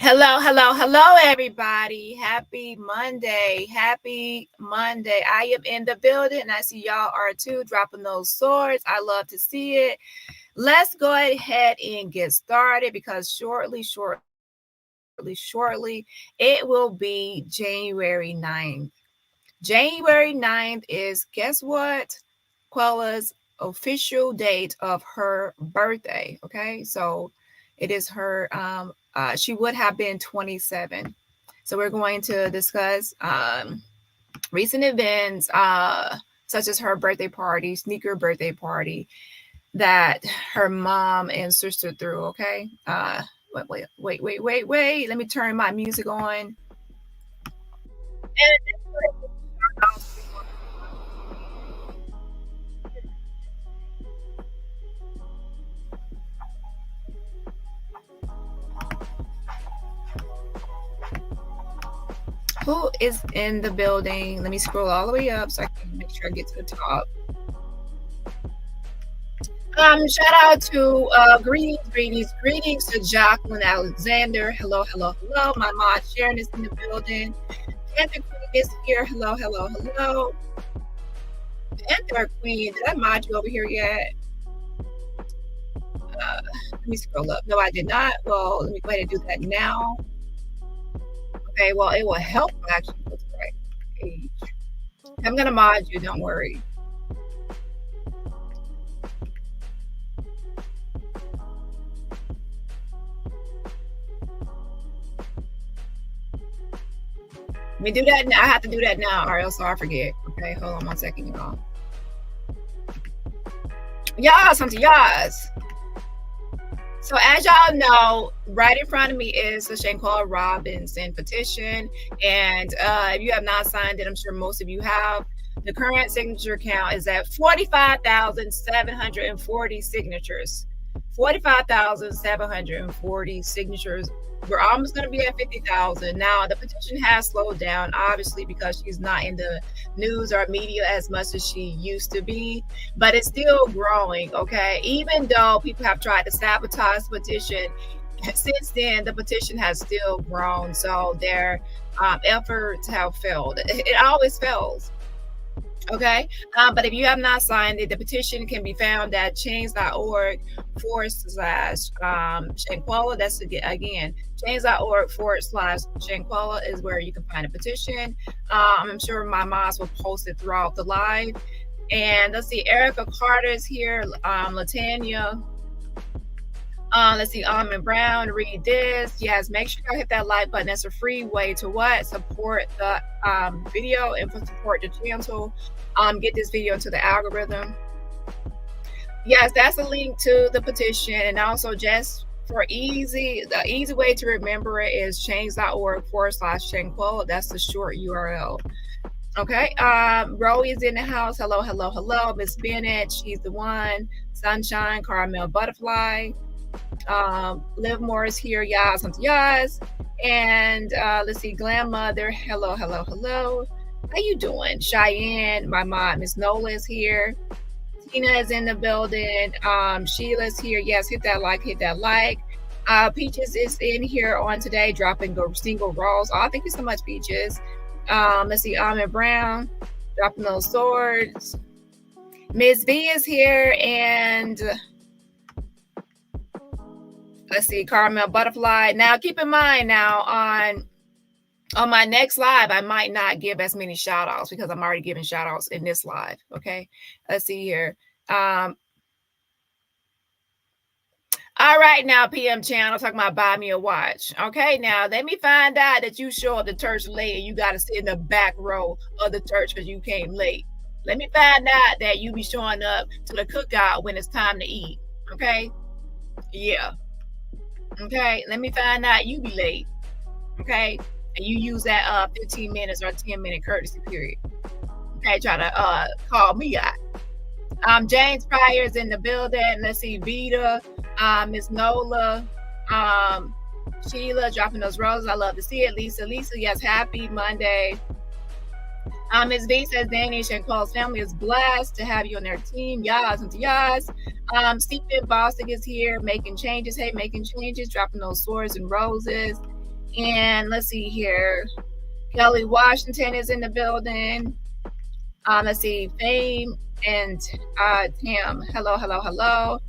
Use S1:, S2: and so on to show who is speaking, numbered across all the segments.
S1: Hello, hello, hello, everybody. Happy Monday. Happy Monday. I am in the building and I see y'all are too, dropping those swords. I love to see it. Let's go ahead and get started because shortly, it will be January 9th. January 9th is, guess what? Quella's official date of her birthday. Okay, so it is her, she would have been 27. So we're going to discuss recent events, such as her birthday party, sneaker birthday party that her mom and sister threw. Okay. Wait. Let me turn my music on. Who is in the building? Let me scroll all the way up so I can make sure I get to the top. Shout out to greetings to Jacqueline Alexander. Hello. My mom Sharon is in the building. Panther Queen is here. Hello. Panther Queen, did I mod you over here yet? Let me scroll up. No, I did not. Well, let me go ahead and do that now. Okay, well, it will help actually go to the right page. I'm gonna mod you, don't worry. Let me do that now. I have to do that now, or else I forget. Okay, hold on 1 second, y'all. Y'all, something y'all's. So as y'all know, right in front of me is the Shanquella Robinson petition. And if you have not signed it, I'm sure most of you have. The current signature count is at 45,740 signatures. 45,740 signatures. We're almost going to be at 50,000. Now, the petition has slowed down, obviously, because she's not in the news or media as much as she used to be, but it's still growing, okay? Even though people have tried to sabotage the petition, since then, the petition has still grown. So their efforts have failed. It always fails. Okay, but if you have not signed it, the petition can be found at change.org/Shanquella. That's again, change.org/Shanquella is where you can find a petition. I'm sure my moms will post it throughout the live. And let's see, Erica Carter is here, Latanya. Let's see, Almond Brown, read this. Yes, make sure you hit that like button. That's a free way to what? Support the video and support the channel. Get this video into the algorithm. Yes, that's a link to the petition. And also just for the easy way to remember it is change.org/Shanquella. That's the short URL. Okay, Rowie is in the house. Hello. Miss Bennett, she's the one. Sunshine, Caramel Butterfly. Livermore is here, y'all. And let's see, Glam Mother. Hello. How you doing? Cheyenne, my mom, Miss Nola is here. Tina is in the building. Sheila's here. Yes, hit that like. Peaches is in here on today, dropping the single rolls. Oh, thank you so much, Peaches. Let's see, Almond Brown, dropping those swords. Miss B is here, and let's see, Caramel Butterfly. Now, keep in mind now on my next live, I might not give as many shout outs because I'm already giving shout outs in this live. Okay. Let's see here. All right, now PM channel talking about buy me a watch. Okay, now let me find out that you show up to church late and you got to sit in the back row of the church because you came late. Let me find out that you be showing up to the cookout when it's time to eat. Okay. Yeah. Okay, let me find out you be late. Okay, and you use that 15 minutes or 10-minute courtesy period. Okay, try to call me out. James Pryor is in the building. Let's see, Vita, Miss Nola, Sheila dropping those roses. I love to see it. Lisa, yes, happy Monday. Ms. V says Danish and Cole's family is blessed to have you on their team. Yas and yas. Stephen Bostic is here making changes. Hey, making changes, dropping those swords and roses. And let's see here. Kelly Washington is in the building. Let's see, Fame and Tam. Hello, hello, hello.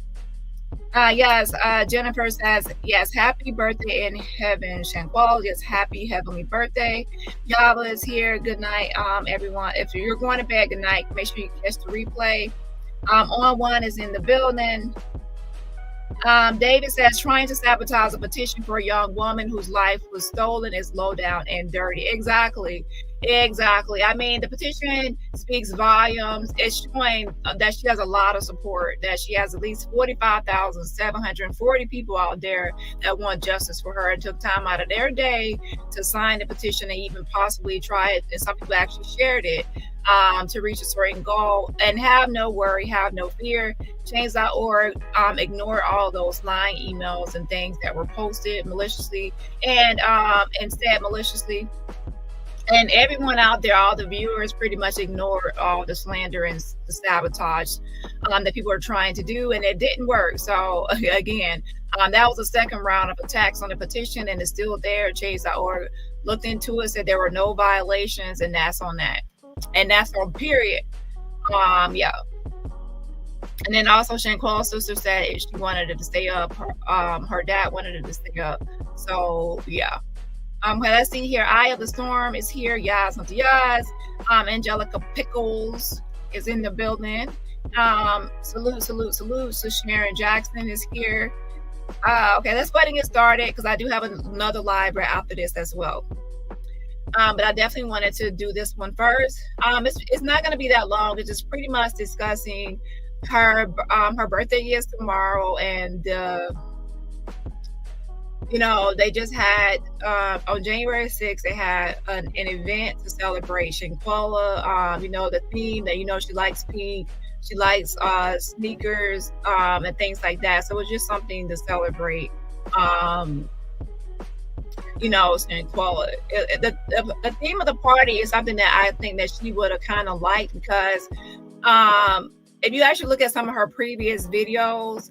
S1: Yes, Jennifer says, yes, happy birthday in heaven, Shanquel. Yes, happy heavenly birthday. Java is here. Good night, everyone. If you're going to bed, good night. Make sure you catch the replay. On one is in the building. David says, trying to sabotage a petition for a young woman whose life was stolen is low down and dirty. Exactly. I mean, the petition speaks volumes. It's showing that she has a lot of support, that she has at least 45,740 people out there that want justice for her and took time out of their day to sign the petition and even possibly try it. And some people actually shared it to reach a certain goal. And have no worry, have no fear. Change.org, ignore all those lying emails and things that were posted maliciously and instead maliciously. And everyone out there, all the viewers, pretty much ignored all the slander and the sabotage that people are trying to do, and it didn't work. So again, that was the second round of attacks on the petition, and it's still there. Change.org looked into it, said there were no violations, and that's on that. And that's on period. Yeah. And then also Shanquella's sister said she wanted it to stay up. Her dad wanted it to stay up. So yeah. Let's see here. Eye of the Storm is here. Yas, not Yas. Angelica Pickles is in the building. Salute. So Sharon Jackson is here. Okay, let's go ahead and get started because I do have another live right after this as well. But I definitely wanted to do this one first. It's not going to be that long. It's just pretty much discussing her birthday is tomorrow, and they just had on January 6th, they had an event to celebrate Shanquella. The theme that she likes pink, she likes sneakers and things like that. So it was just something to celebrate. Shanquella. The theme of the party is something that I think that she would have kind of liked because if you actually look at some of her previous videos,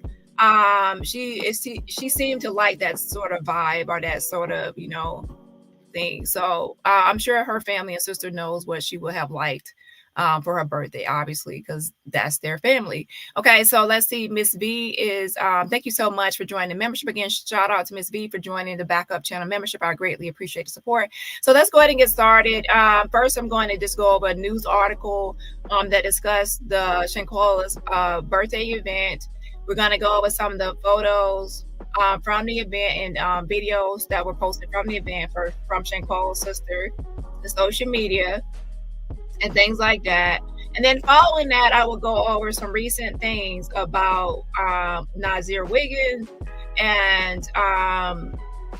S1: she seemed to like that sort of vibe or that sort of thing. So I'm sure her family and sister knows what she would have liked for her birthday, obviously, because that's their family. Okay, so let's see. Miss V is thank you so much for joining the membership. Again, shout out to Miss V for joining the backup channel membership. I greatly appreciate the support. So let's go ahead and get started. First, I'm going to just go over a news article that discussed the Shanquella's birthday event. We're going to go over some of the photos from the event and videos that were posted from the event from Shanquella's sister, the social media, and things like that. And then following that, I will go over some recent things about Nazeer Wiggins and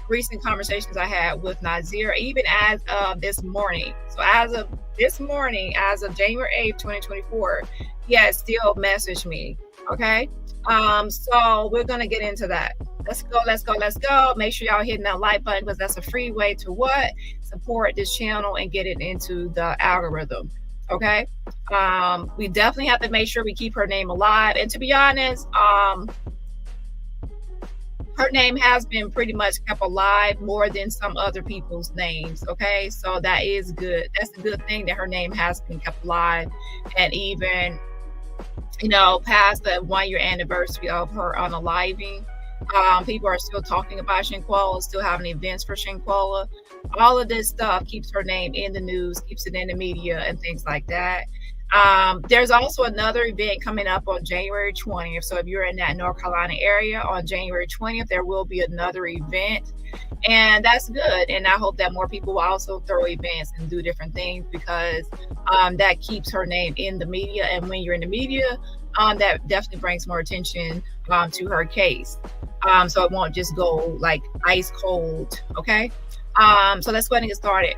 S1: recent conversations I had with Nazeer, even as of this morning. So as of this morning, as of January 8th, 2024, he has still messaged me. Okay. So we're going to get into that. Let's go. Make sure y'all hitting that like button because that's a free way to support this channel and get it into the algorithm. Okay. We definitely have to make sure we keep her name alive. And to be honest, her name has been pretty much kept alive more than some other people's names. Okay. So that is good. That's a good thing that her name has been kept alive. And even past the 1-year anniversary of her unaliving, people are still talking about Shanquella, still having events for Shanquella. All of this stuff keeps her name in the news, keeps it in the media and things like that. There's also another event coming up on January 20th. So if you're in that North Carolina area on January 20th, there will be another event. And that's good. And I hope that more people will also throw events and do different things because that keeps her name in the media. And when you're in the media, that definitely brings more attention to her case. So it won't just go like ice cold. Okay. So let's go ahead and get started.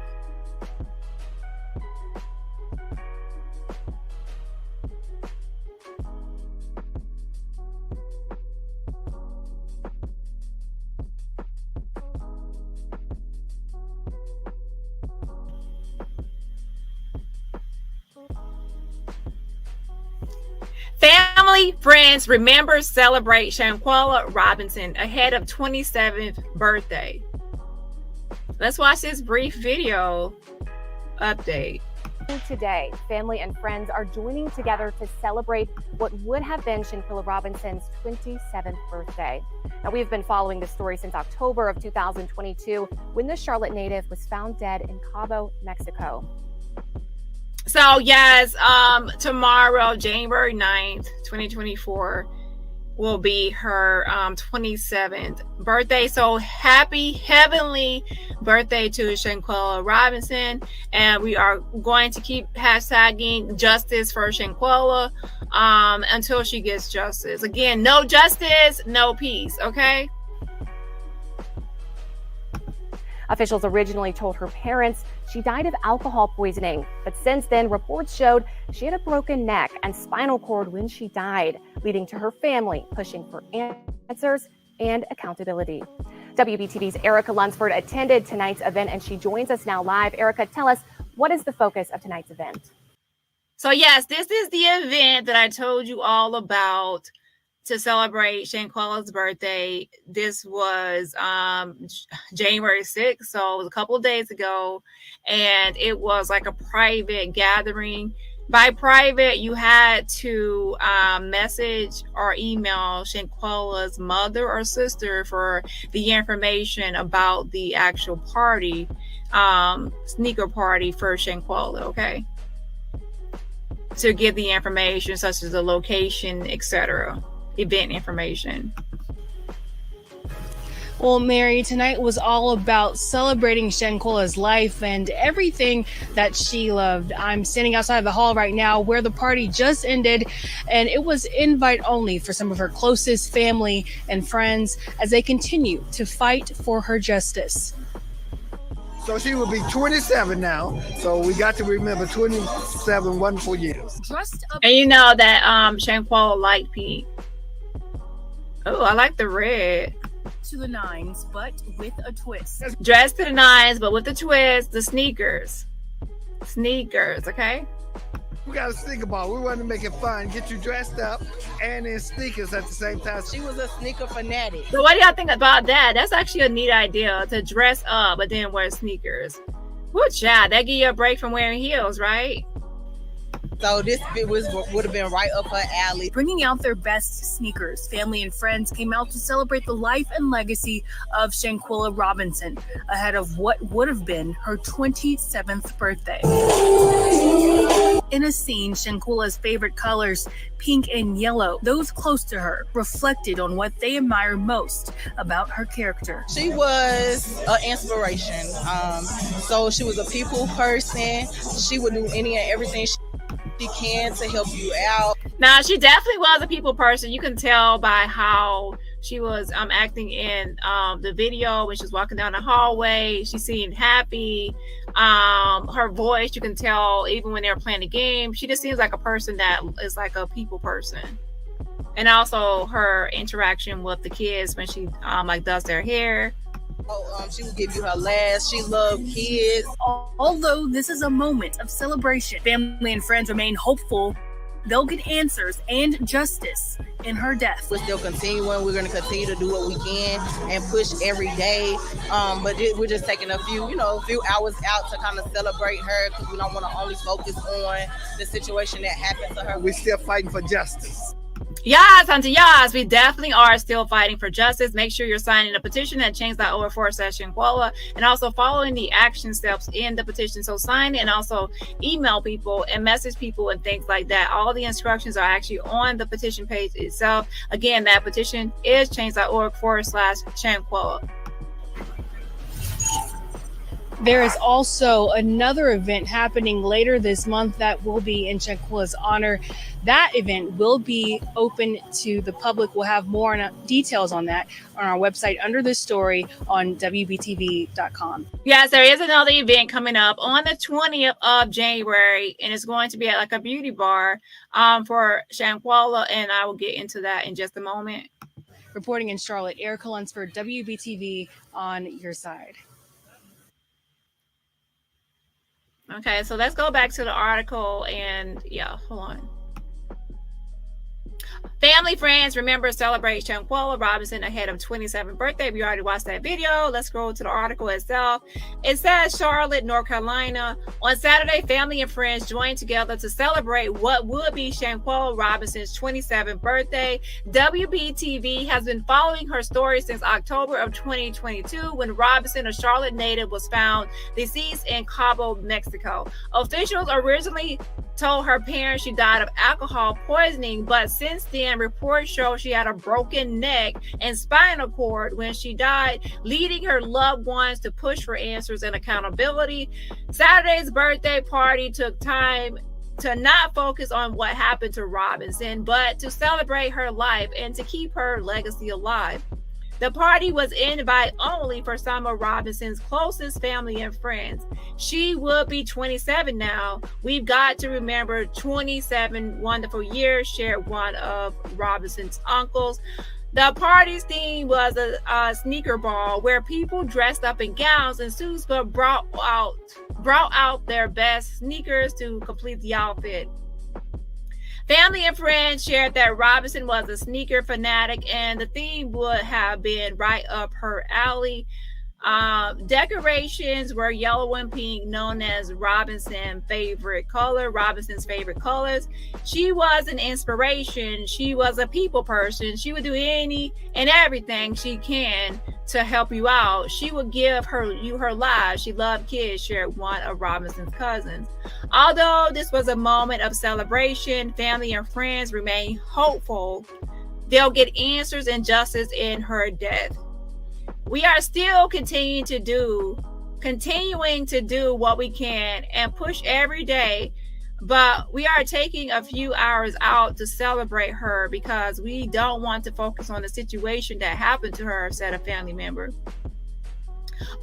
S1: Family, friends, remember, celebrate Shanquella Robinson ahead of 27th birthday. Let's watch this brief video update.
S2: Today, family and friends are joining together to celebrate what would have been Shanquella Robinson's 27th birthday. Now, we've been following this story since October of 2022, when the Charlotte native was found dead in Cabo, Mexico.
S1: So yes, tomorrow, January 9th, 2024, will be her 27th birthday. So happy heavenly birthday to Shanquella Robinson. And we are going to keep hashtagging justice for Shanquella until she gets justice. Again, no justice, no peace, okay?
S2: Officials originally told her parents she died of alcohol poisoning, but since then, reports showed she had a broken neck and spinal cord when she died, leading to her family pushing for answers and accountability. WBTV's Erica Lunsford attended tonight's event, and she joins us now live. Erica, tell us, what is the focus of tonight's event?
S1: So yes, this is the event that I told you all about to celebrate Shanquella's birthday. This was January 6th, so it was a couple of days ago, and it was like a private gathering. By private, you had to message or email Shanquella's mother or sister for the information about the actual party, sneaker party for Shanquella, okay? To give the information such as the location, etc., event information.
S3: Well, Mary, tonight was all about celebrating Shanquella's life and everything that she loved. I'm standing outside the hall right now where the party just ended, and it was invite only for some of her closest family and friends as they continue to fight for her justice.
S4: So she will be 27 now. So we got to remember 27 wonderful years.
S1: And you know that Shanquella liked pink. Oh, I like the red.
S3: To the nines, but with a twist.
S1: Dressed to the nines, but with the twist, the sneakers. Sneakers, okay?
S4: We got a sneaker ball. We wanted to make it fun, get you dressed up and in sneakers at the same time.
S5: She was a sneaker fanatic.
S1: So what do y'all think about that? That's actually a neat idea, to dress up but then wear sneakers. Good job. That give you a break from wearing heels, right?
S5: So this would have been right up her alley.
S3: Bringing out their best sneakers, family and friends came out to celebrate the life and legacy of Shanquella Robinson ahead of what would have been her 27th birthday. In a scene, Shanquella's favorite colors, pink and yellow, those close to her, reflected on what they admire most about her character.
S5: She was an inspiration. So she was a people person. She would do any and everything she can to help you out.
S1: Now, she definitely was a people person. You can tell by how she was acting in the video when she was walking down the hallway. She seemed happy. Her voice, you can tell even when they were playing the game. She just seems like a person that is like a people person. And also her interaction with the kids when she like does their hair.
S5: She would give you her last. She loved kids.
S3: Although this is a moment of celebration, family and friends remain hopeful they'll get answers and justice in her death.
S5: We're still continuing. We're going to continue to do what we can and push every day. But we're just taking a few hours out to kind of celebrate her, because we don't want to only focus on the situation that happened to her.
S4: We're still fighting for justice.
S1: Yes, auntie, yes, we definitely are still fighting for justice. Make sure you're signing a petition at change.org/Shanquella, and also following the action steps in the petition. So sign and also email people and message people and things like that. All the instructions are actually on the petition page itself. Again, that petition is change.org/Shanquella.
S3: There is also another event happening later this month that will be in Shanquella's honor. That event will be open to the public. We'll have more details on that on our website under this story on WBTV.com.
S1: Yes, there is another event coming up on the 20th of January, and it's going to be at like a beauty bar for Shanquella, and I will get into that in just a moment.
S3: Reporting in Charlotte, Erica Lunsford, WBTV on your side.
S1: Okay, so let's go back to the article and hold on. Family, friends, remember, celebrate Shanquella Robinson ahead of 27th birthday. We already watched that video. Let's go to the article itself. It says Charlotte, North Carolina. On Saturday, family and friends joined together to celebrate what would be Shanquella Robinson's 27th birthday. WBTV has been following her story since October of 2022, when Robinson, a Charlotte native, was found deceased in Cabo, Mexico. Officials originally told her parents she died of alcohol poisoning, but since then reports show she had a broken neck and spinal cord when she died, leading her loved ones to push for answers and accountability. Saturday's birthday party took time to not focus on what happened to Robinson, but to celebrate her life and to keep her legacy alive. The party was invite only for some of Robinson's closest family and friends. She would be 27 now. We've got to remember 27 wonderful years, shared one of Robinson's uncles. The party's theme was a sneaker ball where people dressed up in gowns and suits but brought out their best sneakers to complete the outfit. Family and friends shared that Robinson was a sneaker fanatic and the theme would have been right up her alley. Decorations were yellow and pink, known as Robinson's favorite colors. She was an inspiration. She was a people person. She would do any and everything she can to help you out. She would give you her life. She loved kids, shared one of Robinson's cousins. Although this was a moment of celebration, family and friends remain hopeful they'll get answers and justice in her death. We are still continuing to do what we can and push every day, but we are taking a few hours out to celebrate her because we don't want to focus on the situation that happened to her, said a family member.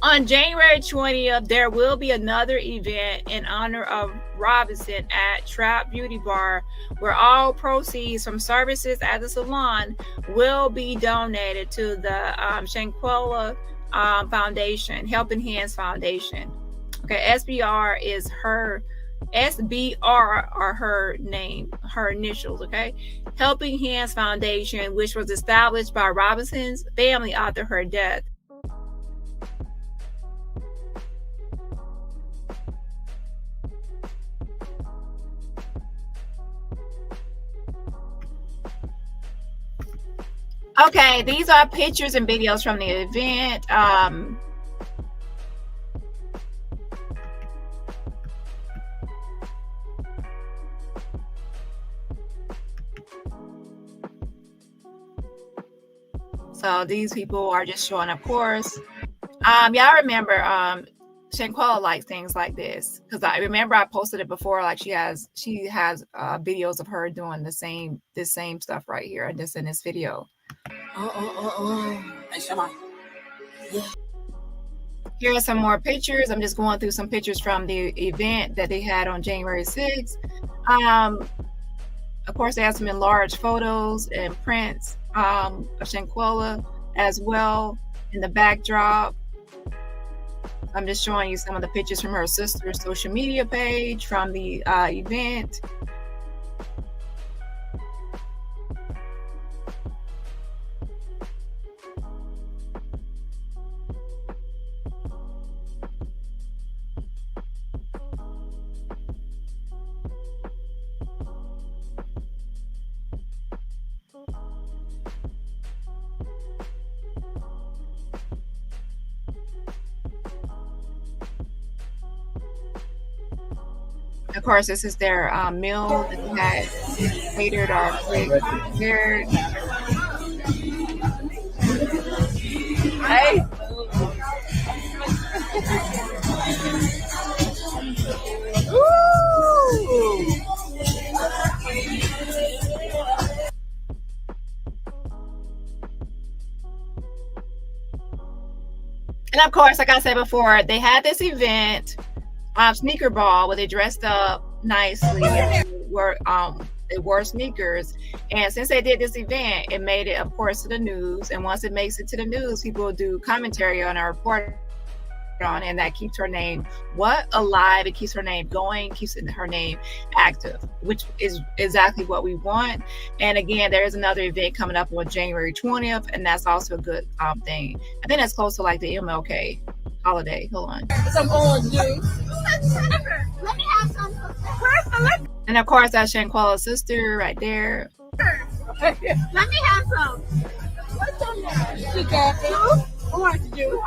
S1: On January 20th, there will be another event in honor of Robinson at Trap Beauty Bar, where all proceeds from services at the salon will be donated to the Shanquella Foundation, Helping Hands Foundation. Okay, SBR are her name, her initials, okay? Helping Hands Foundation, which was established by Robinson's family after her death. Okay, these are pictures and videos from the event. So these people are just showing up course. Y'all remember Shanquella likes things like this because I remember I posted it before. Like she has videos of her doing the same stuff right here and just in this video. Here are some more pictures. I'm just going through some pictures from the event that they had on January 6th. Of course, they have some enlarged photos and prints of Shanquella as well in the backdrop. I'm just showing you some of the pictures from her sister's social media page from the event. Of course, this is their meal that they had catered or prepared. Hey. Ooh. And of course, like I said before, they had this event. Sneaker ball where they dressed up nicely and they wore sneakers, and since they did this event, it made it, of course, to the news. And once it makes it to the news, people will do commentary on our report on, and that keeps her name alive. It keeps her name going, keeps her name active, which is exactly what we want. And again, there is another event coming up on January 20th, and that's also a good thing. I think that's close to like the MLK holiday. Hold on.
S5: Some orange juice.
S6: Let me have some. Where's the liquor?
S1: And of course, that's Shanquella's sister right there.
S6: Let me have some. What's on there? She got it. Orange juice.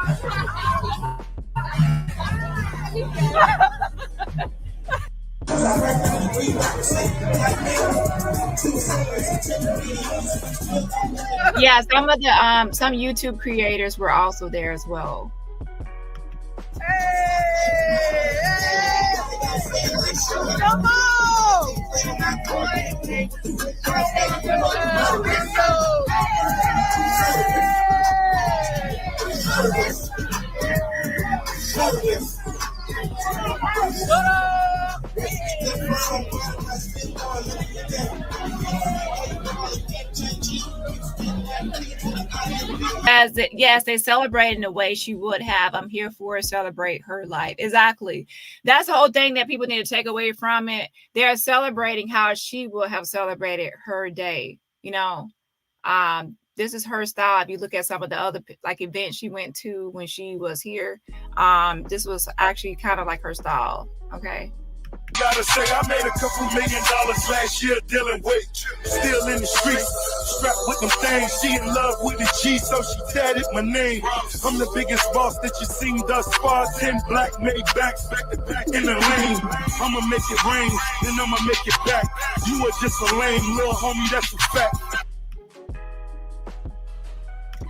S1: Yeah, some of the some YouTube creators were also there as well.
S5: Come on!
S1: Yes, they celebrate in the way she would have. I'm here for celebrate her life. Exactly. That's the whole thing that people need to take away from it. They're celebrating how she would have celebrated her day. You know, this is her style. If you look at some of the other like events she went to when she was here, this was actually kind of like her style. Okay.
S7: Gotta say, I made a couple $1 million last year dealing with, still in the streets, strapped with them things. She in love with the G, so she tatted my name. I'm the biggest boss that you seen thus far. 10 black made backs back to back in the lane. I'ma make it rain, then I'ma make it back. You are just a lame little homie, that's a fact.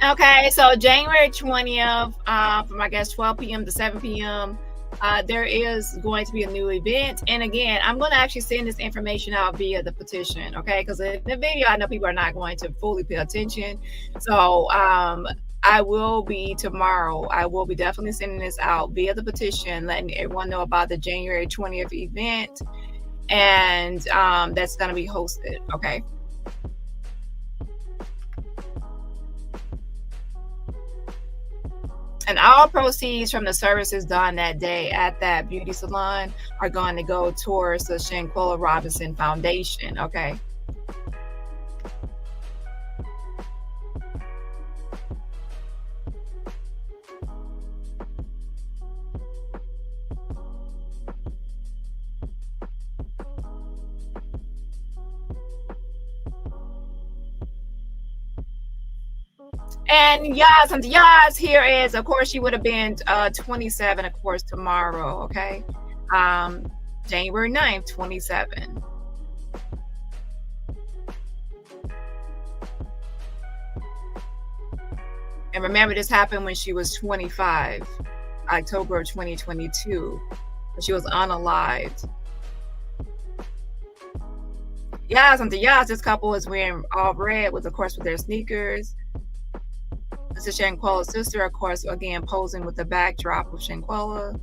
S1: Okay, so January 20th, from I guess 12 p.m. to 7 p.m., there is going to be a new event. And again, I'm going to actually send this information out via the petition, okay? Because in the video, I know people are not going to fully pay attention. So I will be tomorrow. I will be definitely sending this out via the petition, letting everyone know about the January 20th event. And that's going to be hosted, okay? And all proceeds from the services done that day at that beauty salon are going to go towards the Shanquella Robinson Foundation, okay? And yes, here is, of course, she would have been 27, of course, tomorrow, okay? January 9th, 27. And remember, this happened when she was 25, October of 2022. She was unalived. Yes, this couple is wearing all red with, of course, with their sneakers. This is Shanquella's sister, of course, again, posing with the backdrop of Shanquella.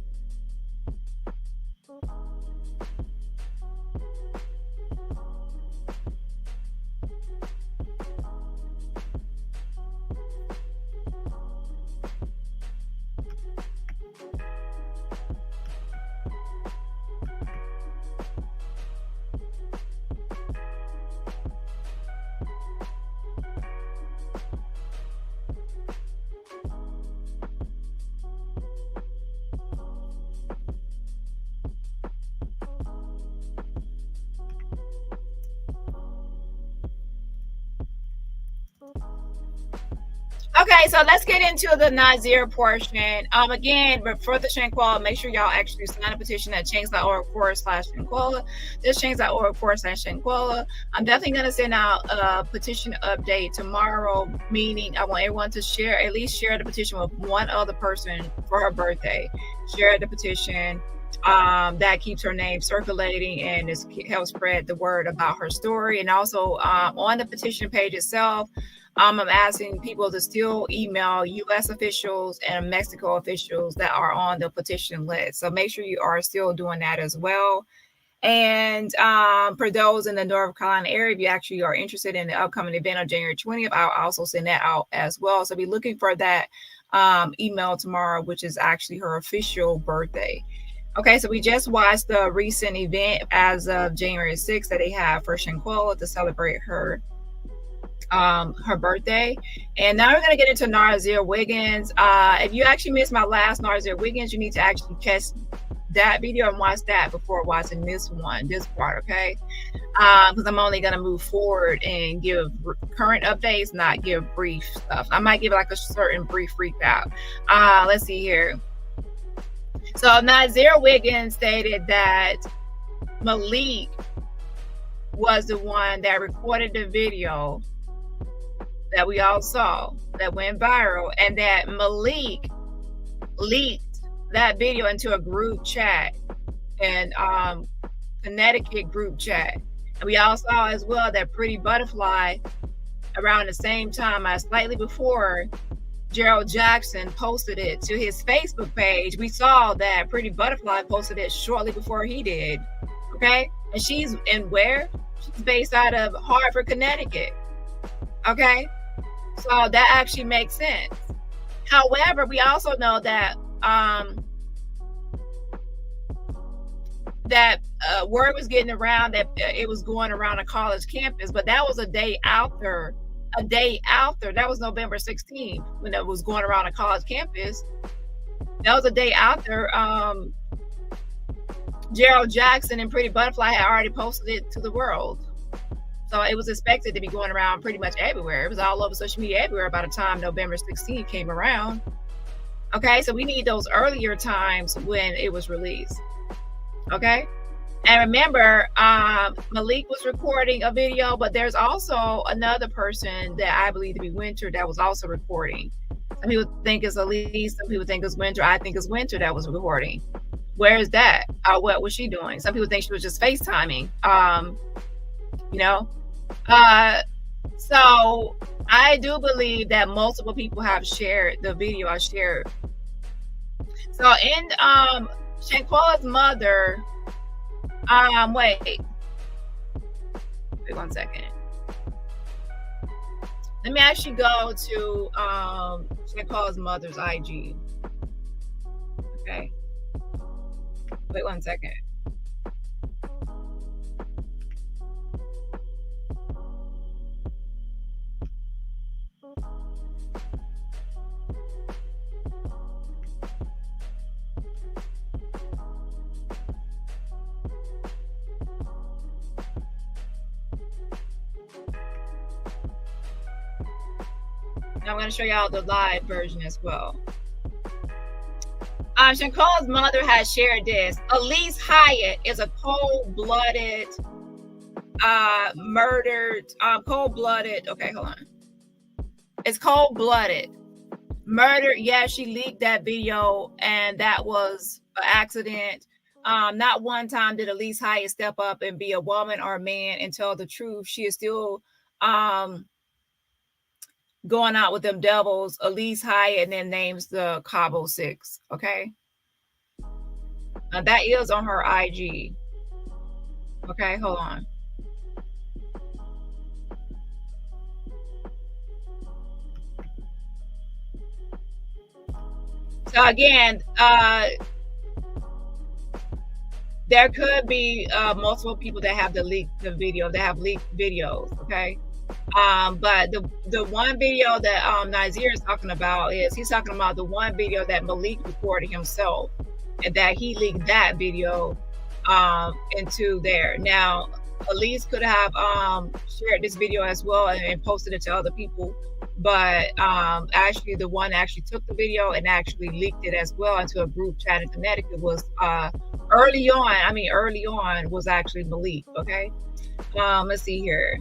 S1: Okay, so let's get into the Nazeer portion. Again, but for the Shanquella, make sure y'all actually sign a petition at change.org/Shanquella. Just change.org/Shanquella. I'm definitely going to send out a petition update tomorrow, meaning I want everyone to share, at least share the petition with one other person for her birthday. Share the petition. That keeps her name circulating and helps spread the word about her story. And also on the petition page itself, I'm asking people to still email U.S. officials and Mexico officials that are on the petition list. So make sure you are still doing that as well. And for those in the North Carolina area, if you actually are interested in the upcoming event on January 20th, I'll also send that out as well. So be looking for that email tomorrow, which is actually her official birthday. Okay, so we just watched the recent event as of January 6th that they have for Shanquella to celebrate her birthday. And now we're going to get into Nazeer Wiggins. If you actually missed my last Nazeer Wiggins, you need to actually catch that video and watch that before watching this part, okay? Because I'm only going to move forward and give current updates, not give brief stuff. I might give like a certain brief recap. Let's see here. So Nazeer Wiggins stated that Malik was the one that recorded the video that we all saw that went viral, and that Malik leaked that video into a group chat, and Connecticut group chat. And we all saw as well that Pretty Butterfly around the same time, slightly before, Gerald Jackson posted it to his Facebook page. We saw that Pretty Butterfly posted it shortly before he did. Okay, and she's in where? She's based out of Hartford, Connecticut. Okay, so that actually makes sense. However, we also know that word was getting around that it was going around a college campus, but that was a day after. That was November 16th when it was going around a college campus. That was a day after Gerald Jackson and Pretty Butterfly had already posted it to the world. So it was expected to be going around pretty much everywhere. It was all over social media everywhere by the time November 16th came around. Okay, so we need those earlier times when it was released. Okay, and remember, Malik was recording a video, but there's also another person that I believe to be Winter that was also recording. Some people think it's Elise, some people think it's Winter. I think it's Winter that was recording. Where is that? What was she doing? Some people think she was just FaceTiming. So I do believe that multiple people have shared the video I shared. So in Shanquella's mother, wait 1 second. Let me actually go to Shanquella's mother's IG. Okay. Wait 1 second. I'm going to show y'all the live version as well. Shanquella's mother has shared this. Elise Hyatt is a cold-blooded, murdered, cold-blooded. Okay, hold on. It's cold-blooded murder. Yeah, she leaked that video, and that was an accident. Not one time did Elise Hyatt step up and be a woman or a man and tell the truth. She is still going out with them devils. Elise Hyatt, and then names the CABO 6. Okay, that is on her IG. Okay, hold on. So again, there could be multiple people that have leaked videos. Okay. But the one video that Nazeer is talking about he's talking about the one video that Malik recorded himself, and that he leaked that video into there. Now, Elise could have shared this video as well and posted it to other people, but actually the one actually took the video and actually leaked it as well into a group chat in Connecticut was early on was actually Malik. Okay, let's see here.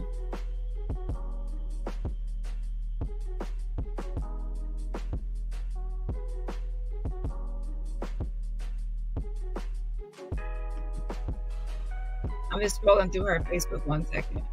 S1: I'm just scrolling through her Facebook 1 second.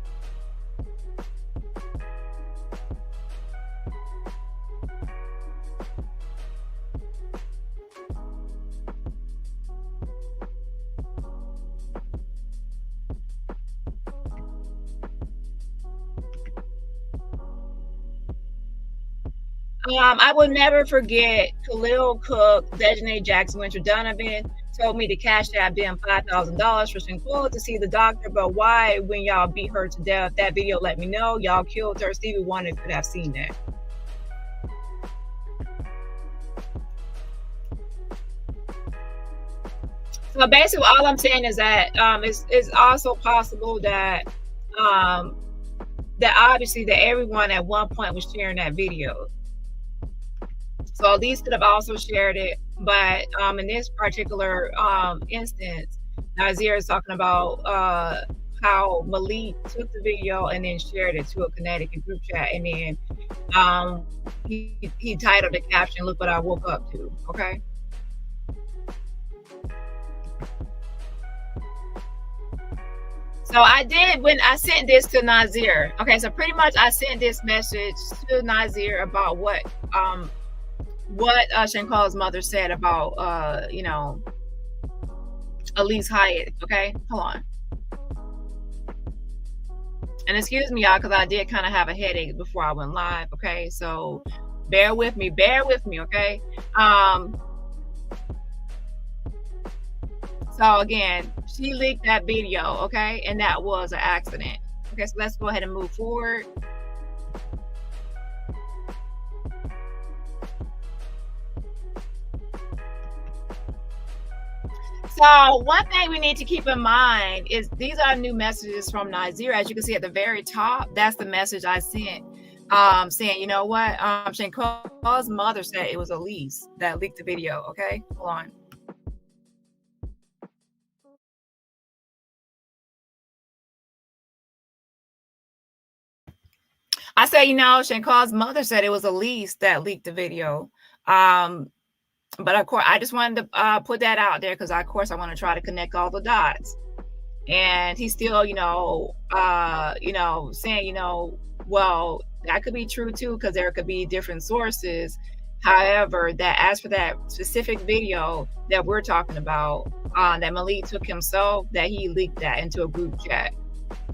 S1: I will never forget Khalil Cook, Dejanay Jackson, Winter Donovan told me to cash out them $5,000 for Shanquella to see the doctor. But why, when y'all beat her to death, that video let me know y'all killed her. Stevie Wonder could have seen that. So basically, all I'm saying is that it's also possible that that obviously that everyone at one point was sharing that video. So these could have also shared it, but in this particular instance, Nazeer is talking about how Malik took the video and then shared it to a Connecticut group chat, and then he titled the caption, "Look what I woke up to." Okay. So I did when I sent this to Nazeer. Okay, so pretty much I sent this message to Nazeer about what Shanquella's mother said about you know, Elise Hyatt. Okay, hold on. And excuse me, y'all, because I did kind of have a headache before I went live. Okay, so bear with me, okay. So again, she leaked that video, okay, and that was an accident. Okay, so let's go ahead and move forward. So one thing we need to keep in mind is these are new messages from Nazeer. As you can see at the very top, that's the message I sent, saying, you know what, Shanquella's mother said it was Elise that leaked the video. Okay, hold on. I said, you know, Shanquella's mother said it was Elise that leaked the video. But of course, I just wanted to put that out there because, of course, I want to try to connect all the dots. And he's still, you know, saying, you know, well, that could be true too because there could be different sources. However, that as for that specific video that we're talking about, that Malik took himself, that he leaked that into a group chat.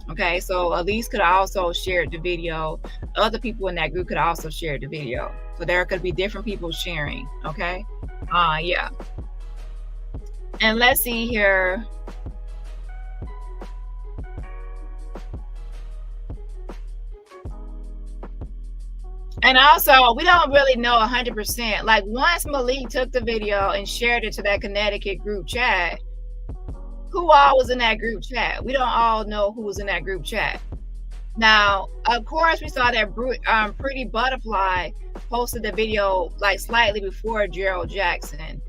S1: Okay, so Elise could also share the video. Other people in that group could also share the video. So there could be different people sharing. Okay, yeah. And let's see here. And also, we don't really know 100%. Like once Malik took the video and shared it to that Connecticut group chat, who all was in that group chat? We don't all know who was in that group chat. Now, of course, we saw that Pretty Butterfly posted the video like slightly before Gerald Jackson.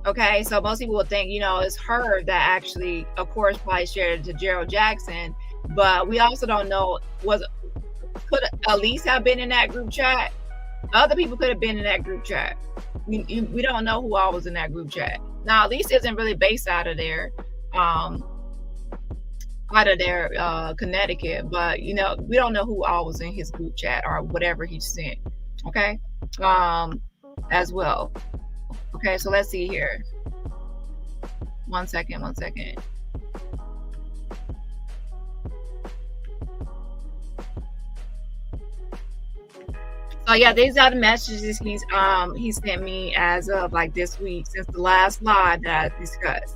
S1: Okay, so most people would think, you know, it's her that actually, of course, probably shared it to Gerald Jackson. But we also don't know, could Elise have been in that group chat? Other people could have been in that group chat. We don't know who all was in that group chat. Now, Elise isn't really based out of there. Connecticut, but you know, we don't know who all was in his group chat or whatever he sent. Okay, as well. Okay, so let's see here. One second. So yeah, these are the messages he sent me as of like this week since the last live that I discussed.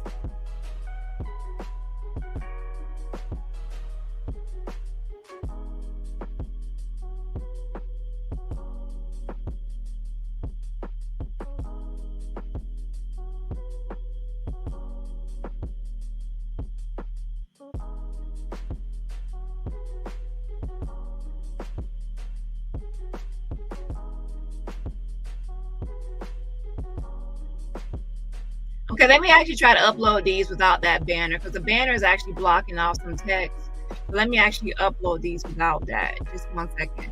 S1: Okay, let me actually try to upload these without that banner because the banner is actually blocking off some text. But let me actually upload these without that. Just 1 second.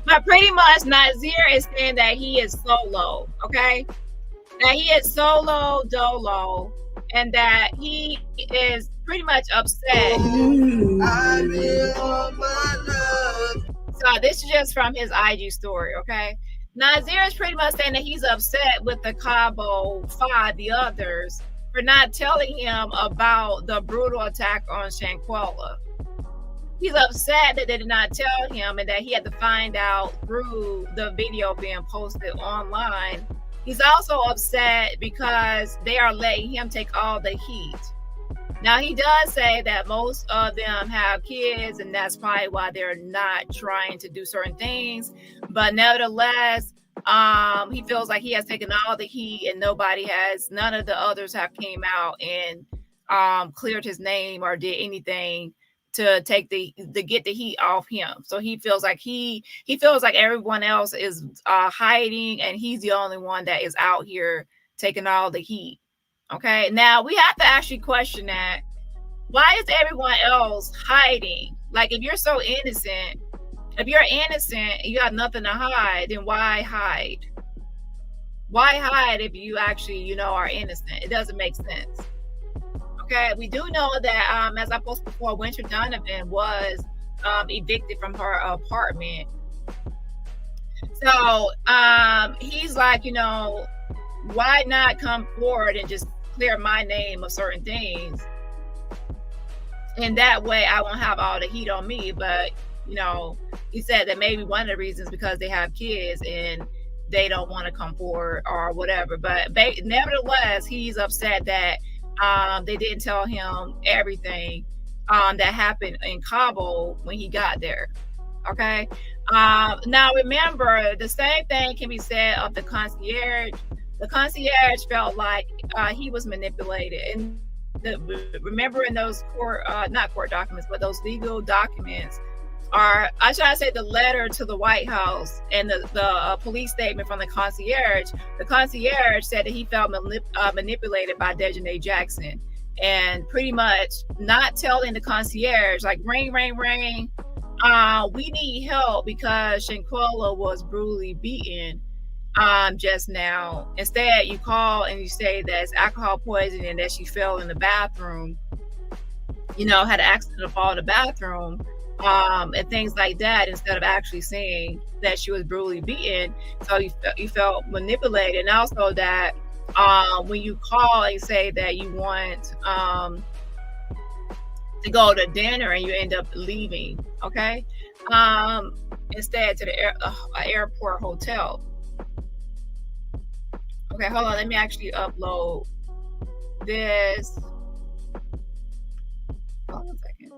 S1: But pretty much Nazeer is saying that he is solo, okay? That he is solo dolo and that he is pretty much upset. So this is just from his IG story, okay? Nazeer is pretty much saying that he's upset with the CABO 5, the others, for not telling him about the brutal attack on Shanquella. He's upset that they did not tell him and that he had to find out through the video being posted online. He's also upset because they are letting him take all the heat. Now, he does say that most of them have kids, and that's probably why they're not trying to do certain things. But nevertheless, he feels like he has taken all the heat, and none of the others have came out and cleared his name or did anything to get the heat off him. So he feels like he feels like everyone else is hiding, and he's the only one that is out here taking all the heat. Okay, now we have to actually question that. Why is everyone else hiding? Like, if you're so innocent, if you're innocent, you have nothing to hide, then why hide? Why hide if you actually, are innocent? It doesn't make sense. Okay, we do know that, as I posted before, Winter Donovan was evicted from her apartment. So he's like, why not come forward and just clear my name of certain things? And that way I won't have all the heat on me. But, he said that maybe one of the reasons because they have kids and they don't want to come forward or whatever. But nevertheless, he's upset that they didn't tell him everything that happened in CABO when he got there. Okay. Now remember, the same thing can be said of the concierge. The concierge felt like he was manipulated. And remember in those not court documents, but those legal documents are, I should say, the letter to the White House and the police statement from the concierge. The concierge said that he felt manipulated by Dejanay Jackson, and pretty much not telling the concierge, like, ring, we need help because Shanquella was brutally beaten just now. Instead, you call and you say that it's alcohol poisoning and that she fell in the bathroom, had an accident to fall in the bathroom, and things like that, instead of actually saying that she was brutally beaten. So you felt manipulated. And also that when you call and say that you want to go to dinner and you end up leaving, okay, instead to the airport hotel. Okay, hold on, let me actually upload this. Hold on a second.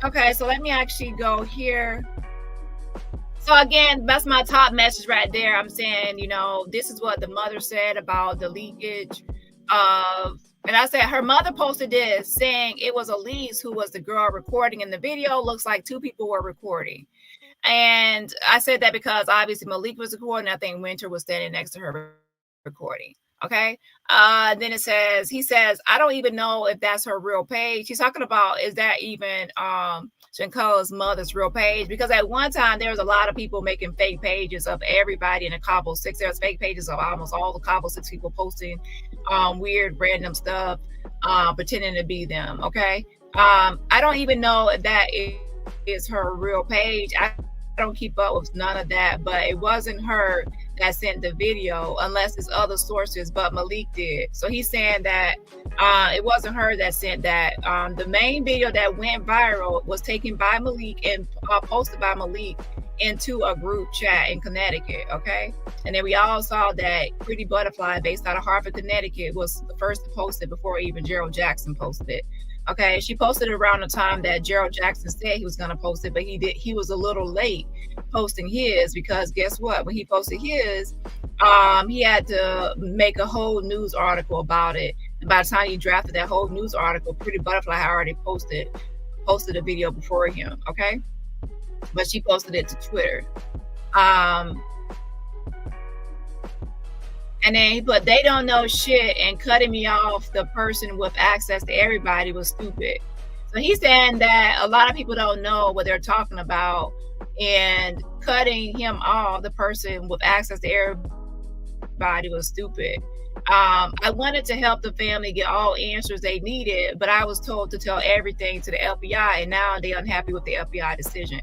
S1: Okay, so let me actually go here. So again, that's my top message right there. I'm saying, this is what the mother said about the leakage of, and I said her mother posted this saying it was Elise who was the girl recording in the video. Looks like two people were recording. And I said that because obviously Malik was recording. I think Winter was standing next to her recording. Okay. Then he says, I don't even know if that's her real page. He's talking about, is that even Shanquella's mother's real page? Because at one time there was a lot of people making fake pages of everybody in the CABO 6. There's fake pages of almost all the CABO 6 people posting weird random stuff, pretending to be them. Okay. I don't even know if that is her real page. I don't keep up with none of that, but it wasn't her that sent the video unless it's other sources, but Malik did. So he's saying that it wasn't her that sent that. The main video that went viral was taken by Malik and posted by Malik into a group chat in Connecticut. Okay. And then we all saw that Pretty Butterfly, based out of Hartford, Connecticut, was the first to post it before even Gerald Jackson posted it. Okay, she posted it around the time that Gerald Jackson said he was going to post it, but he was a little late posting his, because guess what? When he posted his, he had to make a whole news article about it. And by the time he drafted that whole news article, Pretty Butterfly had already posted a video before him. Okay, but she posted it to Twitter. And then he put, they don't know shit, and cutting me off, the person with access to everybody, was stupid. So he's saying that a lot of people don't know what they're talking about, and cutting him off, the person with access to everybody, was stupid. I wanted to help the family get all answers they needed, but I was told to tell everything to the FBI, and now they're unhappy with the FBI decision.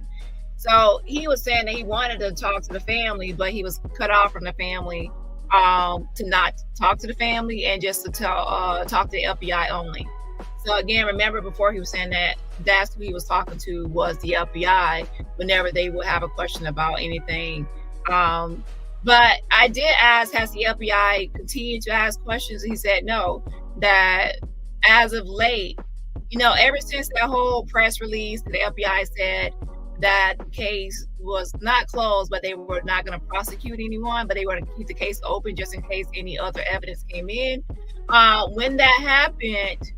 S1: So he was saying that he wanted to talk to the family, but he was cut off from the family, to not talk to the family, and just to talk to the FBI only. So again, remember, before he was saying that that's who he was talking to, was the FBI, whenever they would have a question about anything. But I did ask, has the FBI continued to ask questions? He said no, that as of late, ever since that whole press release, the FBI said that the case was not closed, but they were not going to prosecute anyone, but they were going to keep the case open just in case any other evidence came in. When that happened,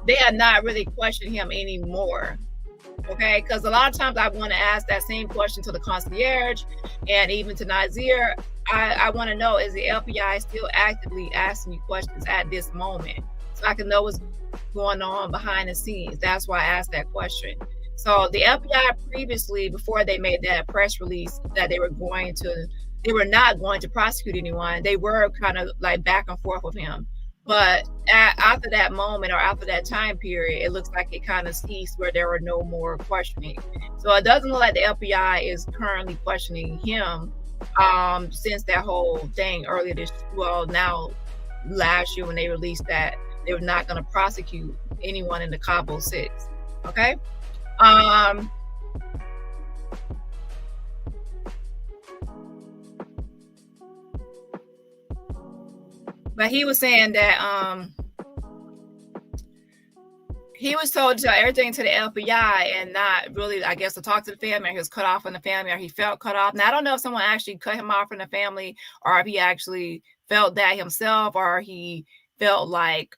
S1: they are not really questioning him anymore. Okay, because a lot of times I want to ask that same question to the concierge and even to Nazeer. I want to know, is the FBI still actively asking you questions at this moment, so I can know what's going on behind the scenes? That's why I asked that question. So the FBI previously, before they made that press release that they were not going to prosecute anyone, they were kind of like back and forth with him. But after that moment, or after that time period, it looks like it kind of ceased, where there were no more questioning. So it doesn't look like the FBI is currently questioning him since that whole thing earlier now last year, when they released that they were not going to prosecute anyone in the CABO 6. Okay. But he was saying that he was told to tell everything to the FBI and not really, I guess, to talk to the family. Or he was cut off from the family, or he felt cut off. Now, I don't know if someone actually cut him off from the family, or if he actually felt that himself, or he felt like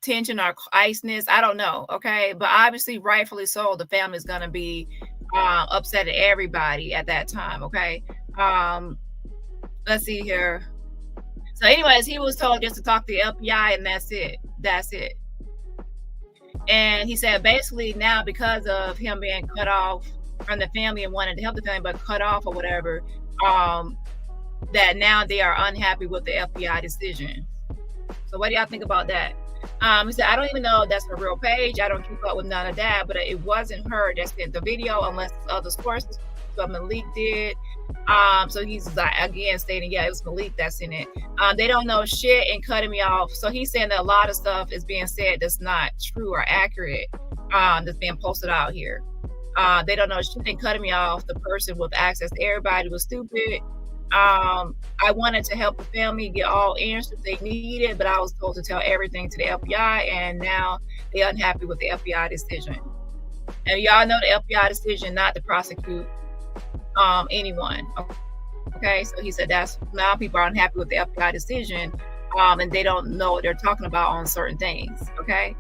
S1: tension or iceness. I don't know. Okay, but obviously, rightfully so, the family is going to be upset at everybody at that time. Okay, let's see here. So anyways, he was told just to talk to the FBI, and that's it. And he said basically now, because of him being cut off from the family and wanting to help the family, but cut off or whatever, that now they are unhappy with the FBI decision. So what do y'all think about that? He said, I don't even know if that's her real page. I don't keep up with none of that, but it wasn't her that sent the video, unless it's other sources. So Malik did. So he's like, again, stating, yeah, it was Malik that's in it. They don't know shit and cutting me off. So he's saying that a lot of stuff is being said that's not true or accurate, that's being posted out here. They don't know shit and cutting me off. The person with access to everybody was stupid. I wanted to help the family get all answers they needed, but I was told to tell everything to the FBI, and now they're unhappy with the FBI decision. And y'all know the FBI decision not to prosecute anyone. Okay, so he said that's now people are unhappy with the FBI decision, and they don't know what they're talking about on certain things. Okay.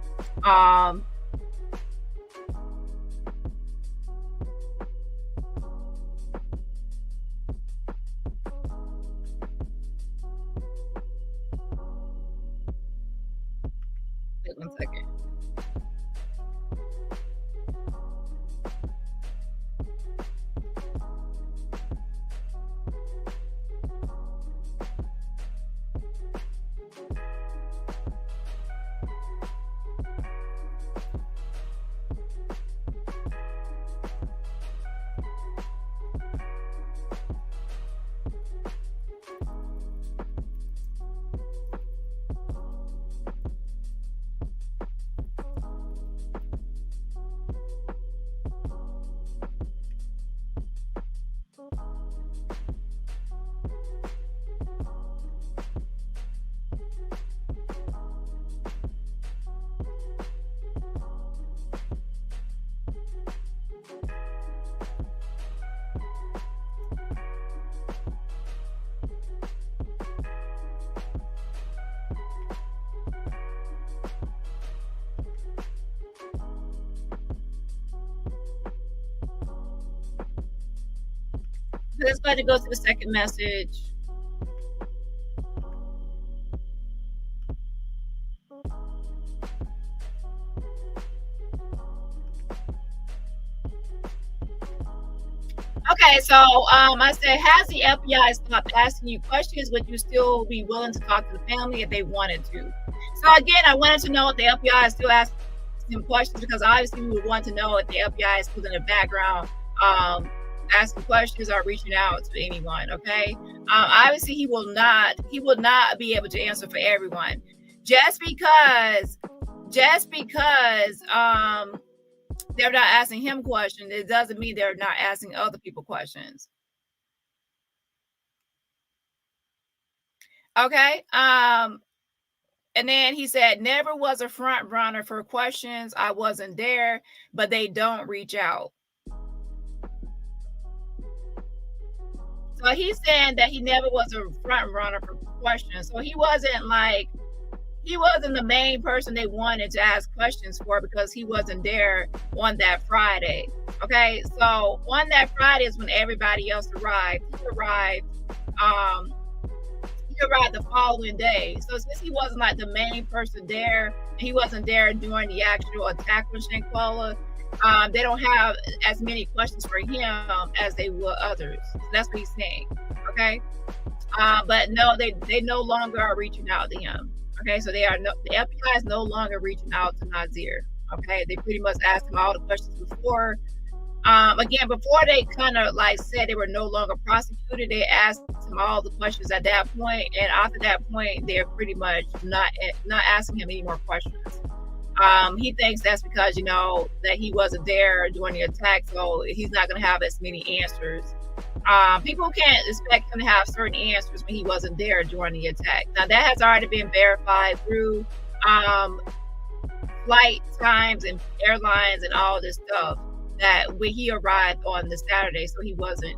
S1: Wait 1 second. let's go ahead and go to the second message. Okay, so I said, has the FBI stopped asking you questions? Would you still be willing to talk to the family if they wanted to? So again, I wanted to know if the FBI is still asking him questions, because obviously we would want to know if the FBI is still in the background asking questions or reaching out to anyone. Okay, obviously he will not be able to answer for everyone. Just because they're not asking him questions, it doesn't mean they're not asking other people questions. Okay. And then he said, never was a front runner for questions. I wasn't there, but they don't reach out. So he's saying that he never was a front runner for questions. So he wasn't the main person they wanted to ask questions for, because he wasn't there on that Friday. Okay, so on that Friday is when everybody else arrived. He arrived the following day. So since he wasn't like the main person there, he wasn't there during the actual attack on Shanquella, they don't have as many questions for him as they would others. So that's what he's saying. Okay, but no, they no longer are reaching out to him. Okay, so the FBI is no longer reaching out to Nazeer. Okay, they pretty much asked him all the questions before. Again, before they kind of like said they were no longer prosecuted, they asked him all the questions at that point, and after that point, they're pretty much not asking him any more questions. He thinks that's because that he wasn't there during the attack, so he's not going to have as many answers. People can't expect him to have certain answers when he wasn't there during the attack. Now that has already been verified through flight times and airlines and all this stuff, that when he arrived on the Saturday, so he wasn't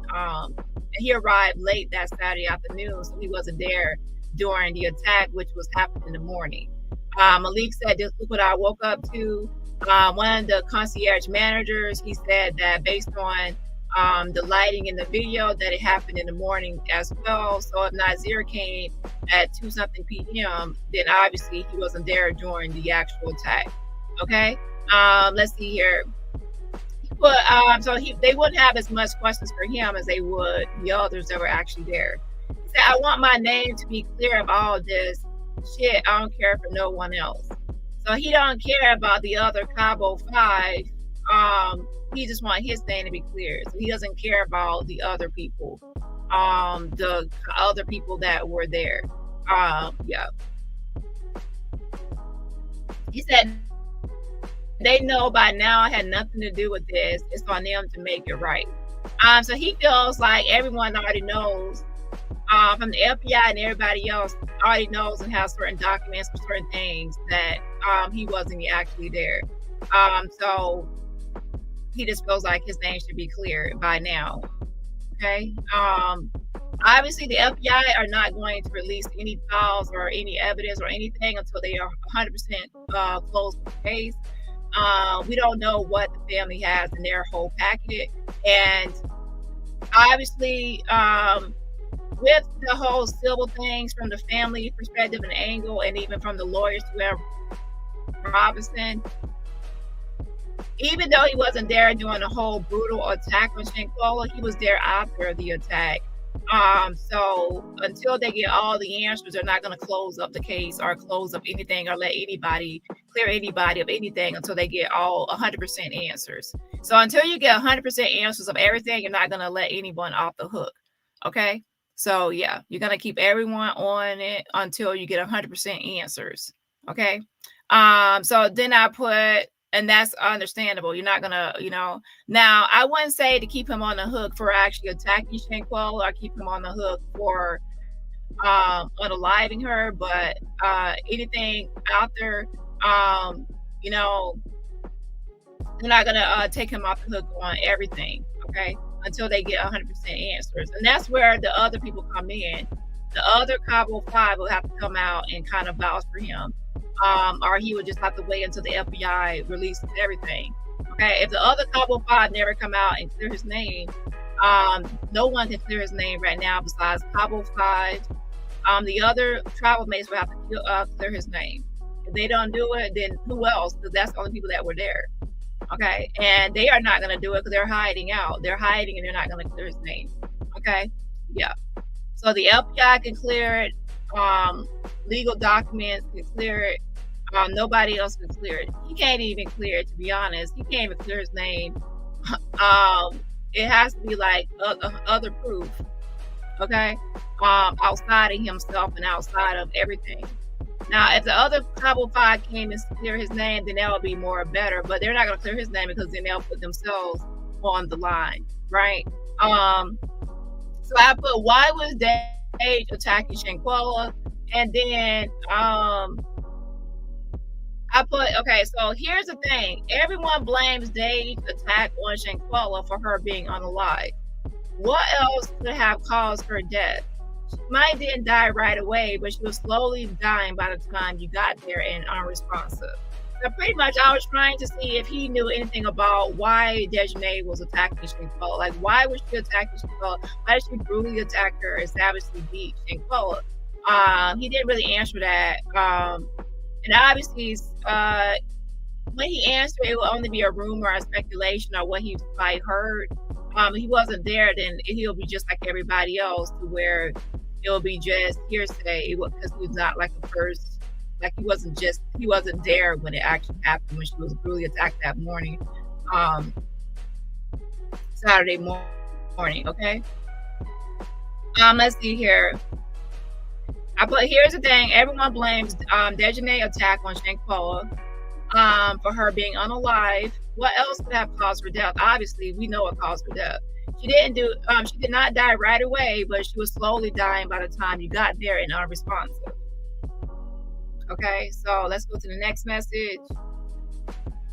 S1: he arrived late that Saturday afternoon, so he wasn't there during the attack, which was happening in the morning. Malik said, "This is what I woke up to." One of the concierge managers, he said that based on the lighting in the video, that it happened in the morning as well. So if Nazeer came at 2-something p.m., then obviously he wasn't there during the actual attack. Okay, let's see here. But they wouldn't have as much questions for him as they would the others that were actually there. He said, "I want my name to be clear of all this shit. I don't care for no one else." So he don't care about the other CABO 5. He just wants his name to be clear. So he doesn't care about the other people, the other people that were there. Yeah. He said they know by now it had nothing to do with this. It's on them to make it right. So he feels like everyone already knows, from the FBI and everybody else already knows and has certain documents for certain things, that he wasn't actually there. So he just feels like his name should be clear by now. Okay. Obviously the FBI are not going to release any files or any evidence or anything until they are 100% closed the case. We don't know what the family has in their whole packet, and obviously with the whole civil things from the family perspective and angle, and even from the lawyers who have Robinson, even though he wasn't there during the whole brutal attack on Shanquella, he was there after the attack. So until they get all the answers, they're not going to close up the case or close up anything or let anybody clear anybody of anything until they get all 100% answers. So until you get 100% answers of everything, you're not going to let anyone off the hook. Okay. So yeah, you're going to keep everyone on it until you get 100% answers. Okay. So then I put, and that's understandable. You're not gonna, now I wouldn't say to keep him on the hook for actually attacking Shanquella or keep him on the hook for unaliving her, but anything after, they're not gonna take him off the hook on everything, okay, until they get 100% answers. And that's where the other people come in. The other CABO 5 will have to come out and kind of vouch for him. Or he would just have to wait until the FBI releases everything. Okay, if the other CABO 5 never come out and clear his name, No one can clear his name right now besides CABO 5. The other travel mates will have to clear his name. If they don't do it, then who else? Because that's the only people that were there. Okay, and they are not going to do it because they're hiding out. They're hiding and they're not going to clear his name. Okay, yeah. So the LPI can clear it. Legal documents can clear it. Nobody else can clear it. He can't even clear it, to be honest. He can't even clear his name. It has to be like other proof. Okay, outside of himself and outside of everything. Now, if the other CABO 5 came and clear his name, then that would be more better. But they're not going to clear his name because then they'll put themselves on the line, right? So I put, why was Dage attacking Shanquella? And then I put, okay, so here's the thing. Everyone blames Dage's attack on Shanquella for her being unalive. What else could have caused her death? She might didn't die right away, but she was slowly dying by the time you got there and unresponsive. So pretty much I was trying to see if he knew anything about why Dejanay was attacking Shanquella. Like, why was she attacking Shanquella? Why did she brutally attack her and savagely beat Shanquella? He didn't really answer that. And obviously, when he answered, it will only be a rumor or speculation or what he probably heard. If he wasn't there, then he'll be just like everybody else, to where it'll be just hearsay, because he was not like the first, like he wasn't there when it actually happened, when she was brutally attacked that morning, Saturday morning. Okay. Let's see here. I put, here's the thing. Everyone blames Dejanay attack on Shanquella for her being unalive. What else could have caused her death? Obviously, we know what caused her death. She did not die right away, but she was slowly dying by the time you got there and unresponsive. Okay, so let's go to the next message.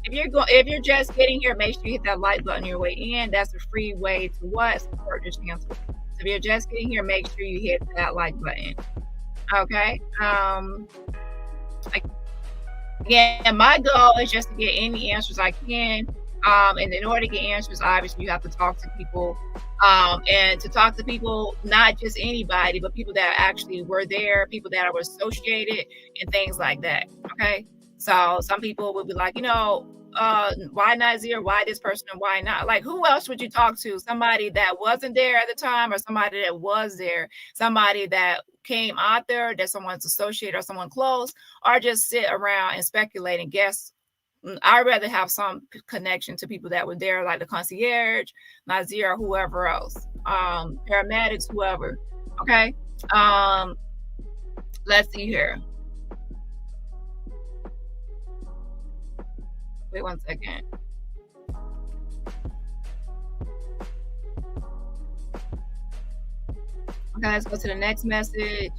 S1: If you're just getting here, make sure you hit that like button on your way in. That's a free way to what? Support this channel. So if you're just getting here, make sure you hit that like button. Okay. Again, my goal is just to get any answers I can. And in order to get answers, obviously, you have to talk to people. And to talk to people, not just anybody, but people that actually were there, people that were associated, and things like that. Okay. So some people would be like, why Nazeer? Why this person? And why not? Like, who else would you talk to? Somebody that wasn't there at the time, or somebody that was there? Somebody that came out there, that someone's associated or someone close, or just sit around and speculate and guess? I'd rather have some connection to people that were there, like the concierge, Nazeer, or whoever else, paramedics, whoever. Okay. Let's see here. Wait 1 second. Okay, let's go to the next message.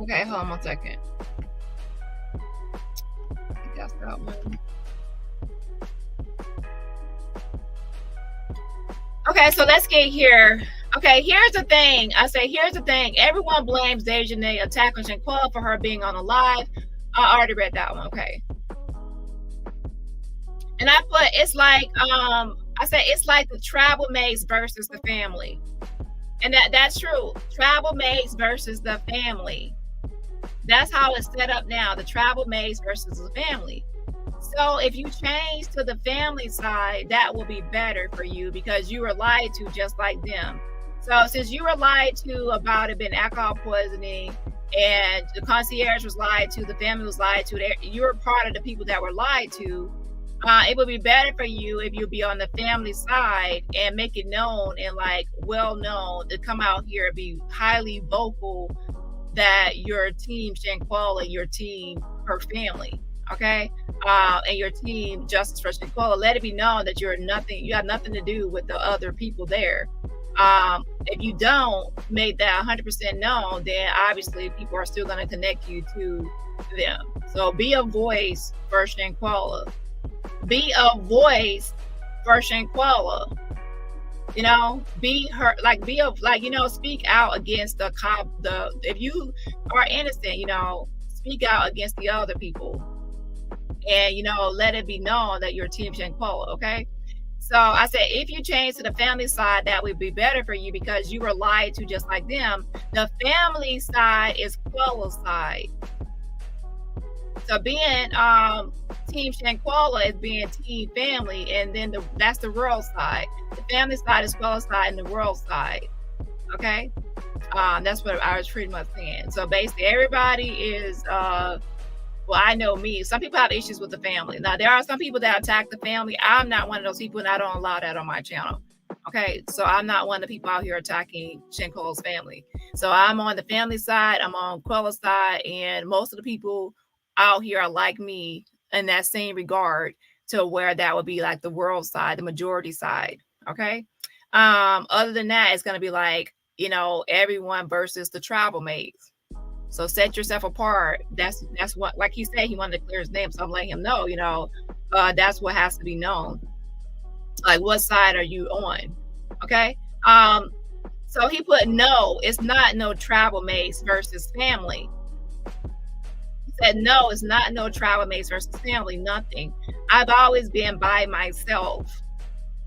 S1: Okay, hold on 1 second. I think that's that one. Okay, so let's get here. Okay, here's the thing. Here's the thing. Everyone blames Dejanay attack on Shanquella for her being unalive. I already read that one. Okay. And I put, it's like, it's like the travel mates versus the family. And that's true. Travel mates versus the family. That's how it's set up now. The travel mates versus the family. So if you change to the family side, that will be better for you, because you were lied to just like them. So since you were lied to about it being alcohol poisoning, and the concierge was lied to, the family was lied to, you're part of the people that were lied to, it would be better for you if you be on the family side and make it known and like well known, to come out here and be highly vocal that your team Shanquella, your team her family, okay, and your team Justice for Shanquella, let it be known that you have nothing to do with the other people there. If you don't make that 100% known, then obviously people are still going to connect you to them. So be a voice for Shanquella. Be a voice for Shanquella. You know, be her, like, speak out against the if you are innocent, you know, speak out against the other people, and, you know, let it be known that you're Team Shanquella, okay? So I said, if you change to the family side, that would be better for you because you were lied to just like them. The family side is Quella's side. So being Team Shanquella is being team family, and then that's the world side. The family side is Quella's side, and the world side. Okay, that's what I was pretty much saying. So basically, everybody is. Well, I know me. Some people have issues with the family. Now, there are some people that attack the family. I'm not one of those people, and I don't allow that on my channel. Okay, so I'm not one of the people out here attacking Shanquella's family. So I'm on the family side. I'm on Quella's side, and most of the people out here are like me in that same regard, to where that would be like the world side, the majority side. Okay. Other than that, it's going to be like, you know, everyone versus the tribal mates. So set yourself apart. That's what, like he said, he wanted to clear his name. So I'm letting him know, you know, that's what has to be known. Like, what side are you on? Okay. So he put, no, it's not no tribal mates versus family. Said, no, it's not no tribal mates versus family, nothing. I've always been by myself.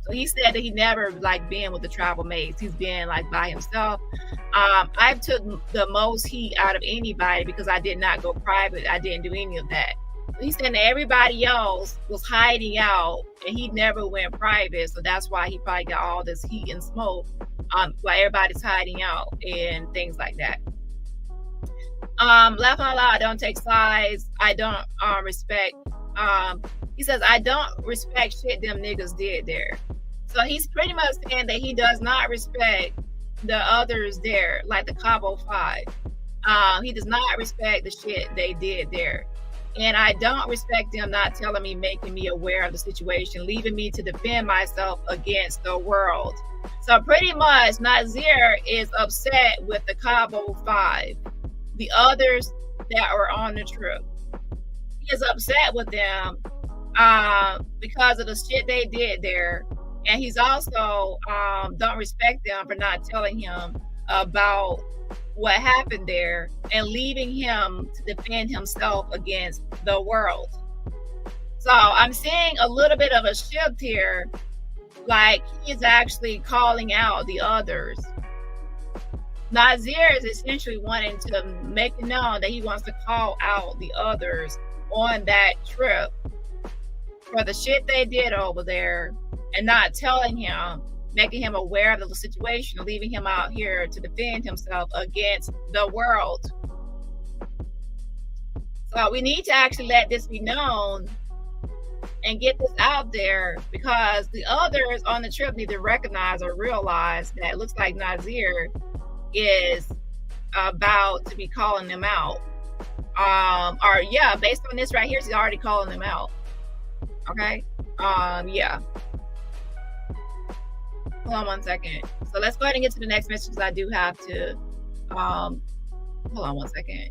S1: So he said that he never like being with the tribal mates. He's been like by himself. I've took the most heat out of anybody because I did not go private. I didn't do any of that. He said that everybody else was hiding out and he never went private. So that's why he probably got all this heat and smoke while everybody's hiding out and things like that. Laugh out loud, I don't take sides. I don't respect. He says, I don't respect shit them niggas did there. So he's pretty much saying that he does not respect the others there, like the Cabo 5. He does not respect the shit they did there. And I don't respect them not telling me, making me aware of the situation, leaving me to defend myself against the world. So pretty much Nazeer is upset with the Cabo 5. The others that were on the trip, he is upset with them because of the shit they did there, and he's also don't respect them for not telling him about what happened there and leaving him to defend himself against the world. So I'm seeing a little bit of a shift here, like he is actually calling out the others. Nazeer is essentially wanting to make it known that he wants to call out the others on that trip for the shit they did over there and not telling him, making him aware of the situation, leaving him out here to defend himself against the world. So we need to actually let this be known and get this out there, because the others on the trip need to recognize or realize that it looks like Nazeer is about to be calling them out. Or yeah, based on this right here, he's already calling them out. Okay. Yeah. Hold on one second. So let's go ahead and get to the next message, because I do have to hold on one second.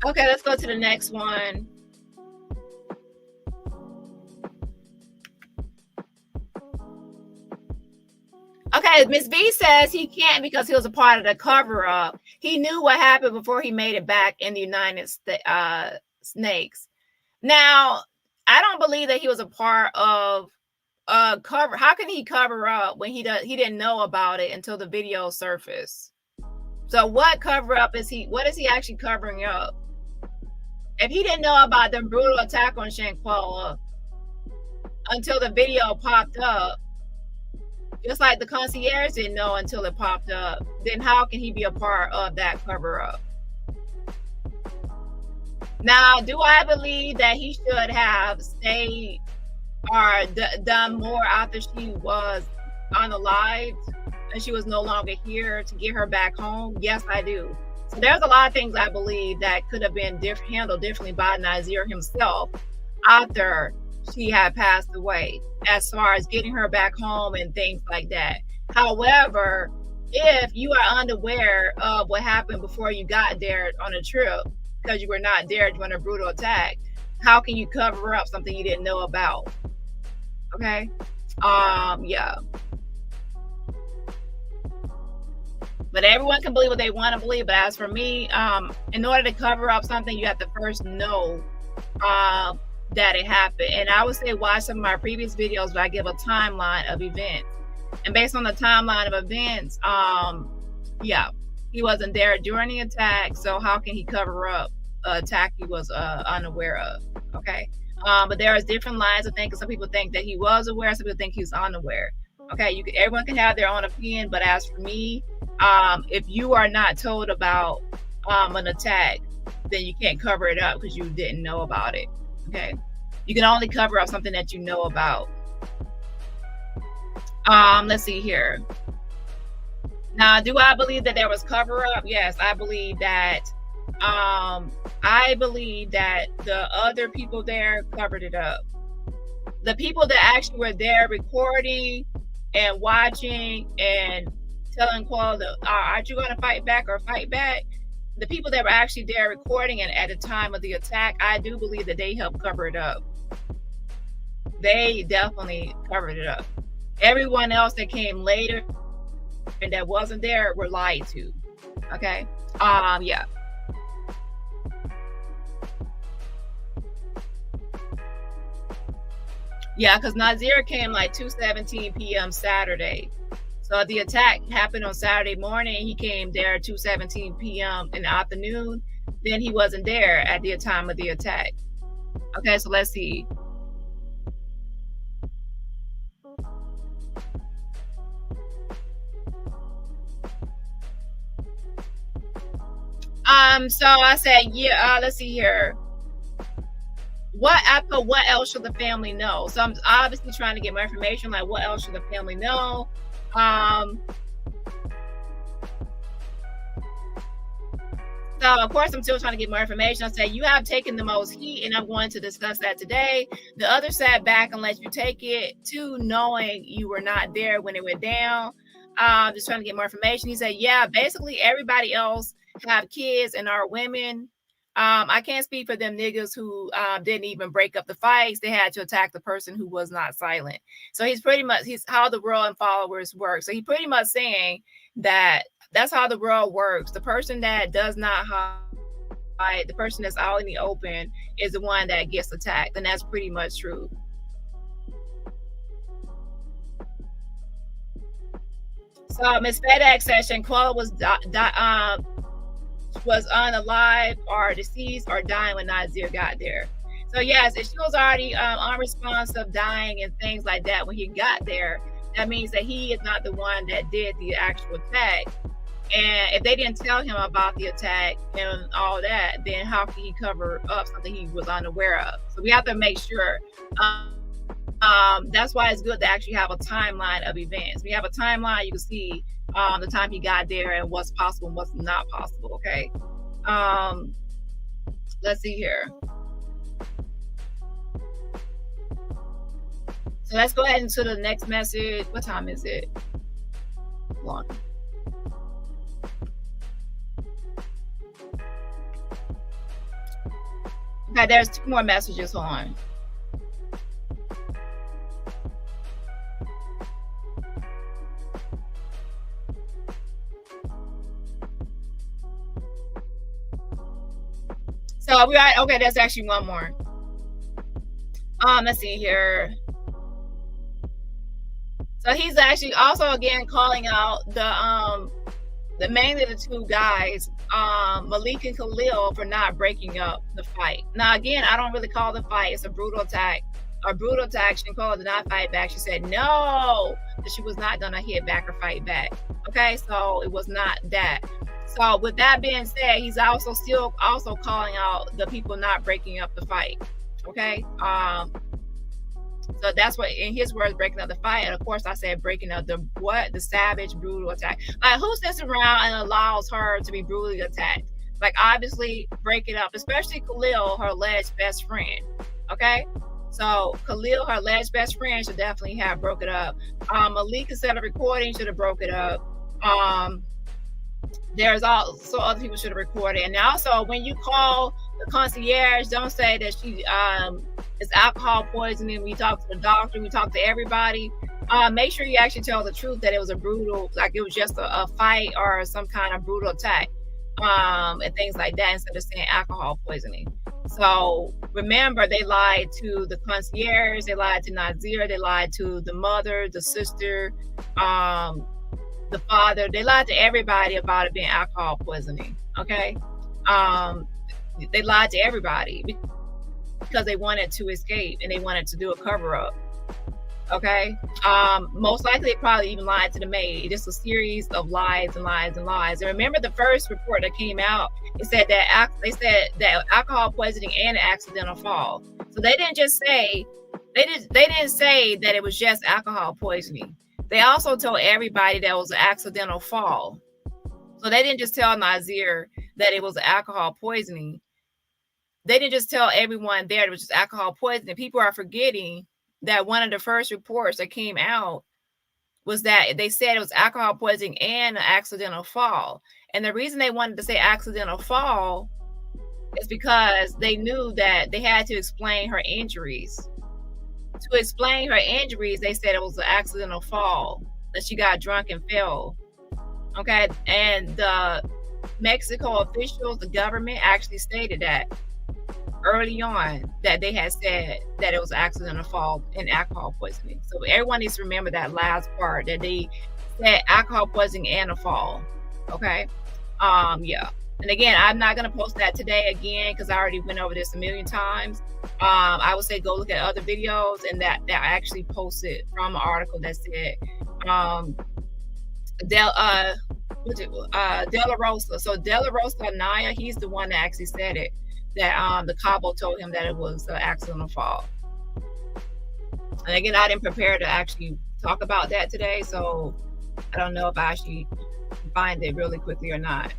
S1: Okay, let's go to the next one. Okay, Miss V says he can't because he was a part of the cover-up. He knew what happened before he made it back in the United Snakes. Now, I don't believe that he was a part of cover, how can he cover up when he didn't know about it until the video surfaced? So what cover up is what is he actually covering up? If he didn't know about the brutal attack on Shanquella until the video popped up, just like the concierge didn't know until it popped up, then how can he be a part of that cover up? Now, do I believe that he should have stayed or done more after she was unalived and she was no longer here to get her back home? Yes, I do. So there's a lot of things I believe that could have been handled differently by Nazeer himself after she had passed away, as far as getting her back home and things like that. However, if you are unaware of what happened before you got there on a trip, because you were not there during a brutal attack, how can you cover up something you didn't know about? Okay. Yeah. But everyone can believe what they want to believe. But as for me, in order to cover up something, you have to first know that it happened. And I would say watch some of my previous videos where I give a timeline of events. And based on the timeline of events, yeah, he wasn't there during the attack. So how can he cover up an attack he was unaware of? Okay. But there is different lines of thinking. Some people think that he was aware. Some people think he was unaware. Okay. Everyone can have their own opinion. But as for me, if you are not told about an attack, then you can't cover it up because you didn't know about it. Okay. You can only cover up something that you know about. Let's see here. Now, do I believe that there was cover up? Yes, I believe that. I believe that the other people there covered it up. The people that actually were there recording and watching and telling Quella, aren't you going to fight back or fight back? The people that were actually there recording and at the time of the attack, I do believe that they helped cover it up. They definitely covered it up. Everyone else that came later and that wasn't there were lied to. Okay. Yeah. Yeah, because Nazeer came like 2:17 p.m. Saturday. So the attack happened on Saturday morning. He came there at 2:17 p.m. in the afternoon. Then he wasn't there at the time of the attack. Okay, so let's see. So I said, yeah, let's see here. What else should the family know? So I'm obviously trying to get more information, like what else should the family know? So of course I'm still trying to get more information. I said, you have taken the most heat, and I'm going to discuss that today. The other sat back and let you take it, too, knowing you were not there when it went down. Just trying to get more information. He said, yeah, basically everybody else have kids and are women. I can't speak for them niggas who didn't even break up the fights. They had to attack the person who was not silent. So he's how the world and followers work. So he's pretty much saying that that's how the world works. The person that does not hide, the person that's out in the open is the one that gets attacked. And that's pretty much true. So Miss FedEx said Shanquella was unalive or deceased or dying when Nazeer got there. So yes, if she was already unresponsive, dying and things like that when he got there, that means that he is not the one that did the actual attack. And if they didn't tell him about the attack and all that, then how can he cover up something he was unaware of? So we have to make sure. That's why it's good to actually have a timeline of events. We have a timeline, you can see the time he got there and what's possible and what's not possible. Okay. Let's see here. So let's go ahead into the next message. What time is it? Long. Okay, there's 2 more messages on. So we're at, okay, there's actually one more. Let's see here. So he's actually also again calling out the mainly the two guys, Malik and Khalil, for not breaking up the fight. Now again, I don't really call the fight. It's a brutal attack. A brutal attack. Shanquella did not fight back. She said no, that she was not gonna hit back or fight back. Okay, so it was not that. So with that being said, he's also still calling out the people not breaking up the fight. Okay. So that's what, in his words, breaking up the fight. And of course, I said breaking up the what? The savage, brutal attack. Like, who sits around and allows her to be brutally attacked? Like, obviously, break it up, especially Khalil, her alleged best friend. Okay? So, Khalil, her alleged best friend, should definitely have broke it up. Malik, instead of recording, should have broke it up. There's also other people should have recorded. And also, when you call the concierge, don't say that she is alcohol poisoning. We talk to the doctor, we talk to everybody. Make sure you actually tell the truth, that it was a brutal, like it was just a fight or some kind of brutal attack, and things like that, instead of saying alcohol poisoning. So remember, they lied to the concierge, they lied to Nazeer, they lied to the mother, the sister, the father. They lied to everybody about it being alcohol poisoning. Okay. They lied to everybody because they wanted to escape and they wanted to do a cover-up. Okay. Most likely they probably even lied to the maid. Just a series of lies and lies and lies. And remember, the first report that came out, it said that they said that alcohol poisoning and an accidental fall. So they didn't just say they didn't say that it was just alcohol poisoning. They also told everybody that it was an accidental fall. So they didn't just tell Nazeer that it was alcohol poisoning. They didn't just tell everyone there it was just alcohol poisoning. People are forgetting that one of the first reports that came out was that they said it was alcohol poisoning and an accidental fall. And the reason they wanted to say accidental fall is because they knew that they had to explain her injuries. To explain her injuries, they said it was an accidental fall, that she got drunk and fell. Okay. And the Mexico officials, the government, actually stated that early on, that they had said that it was an accidental fall and alcohol poisoning. So everyone needs to remember that last part, that they said alcohol poisoning and a fall. Okay. Yeah. And again, I'm not going to post that today again, because I already went over this a million times. I would say go look at other videos, and that I actually posted from an article that said De La Rosa. So De La Rosa Anaya, he's the one that actually said it, that the CABO told him that it was an accidental fall. And again, I didn't prepare to actually talk about that today, so I don't know if I actually find it really quickly or not.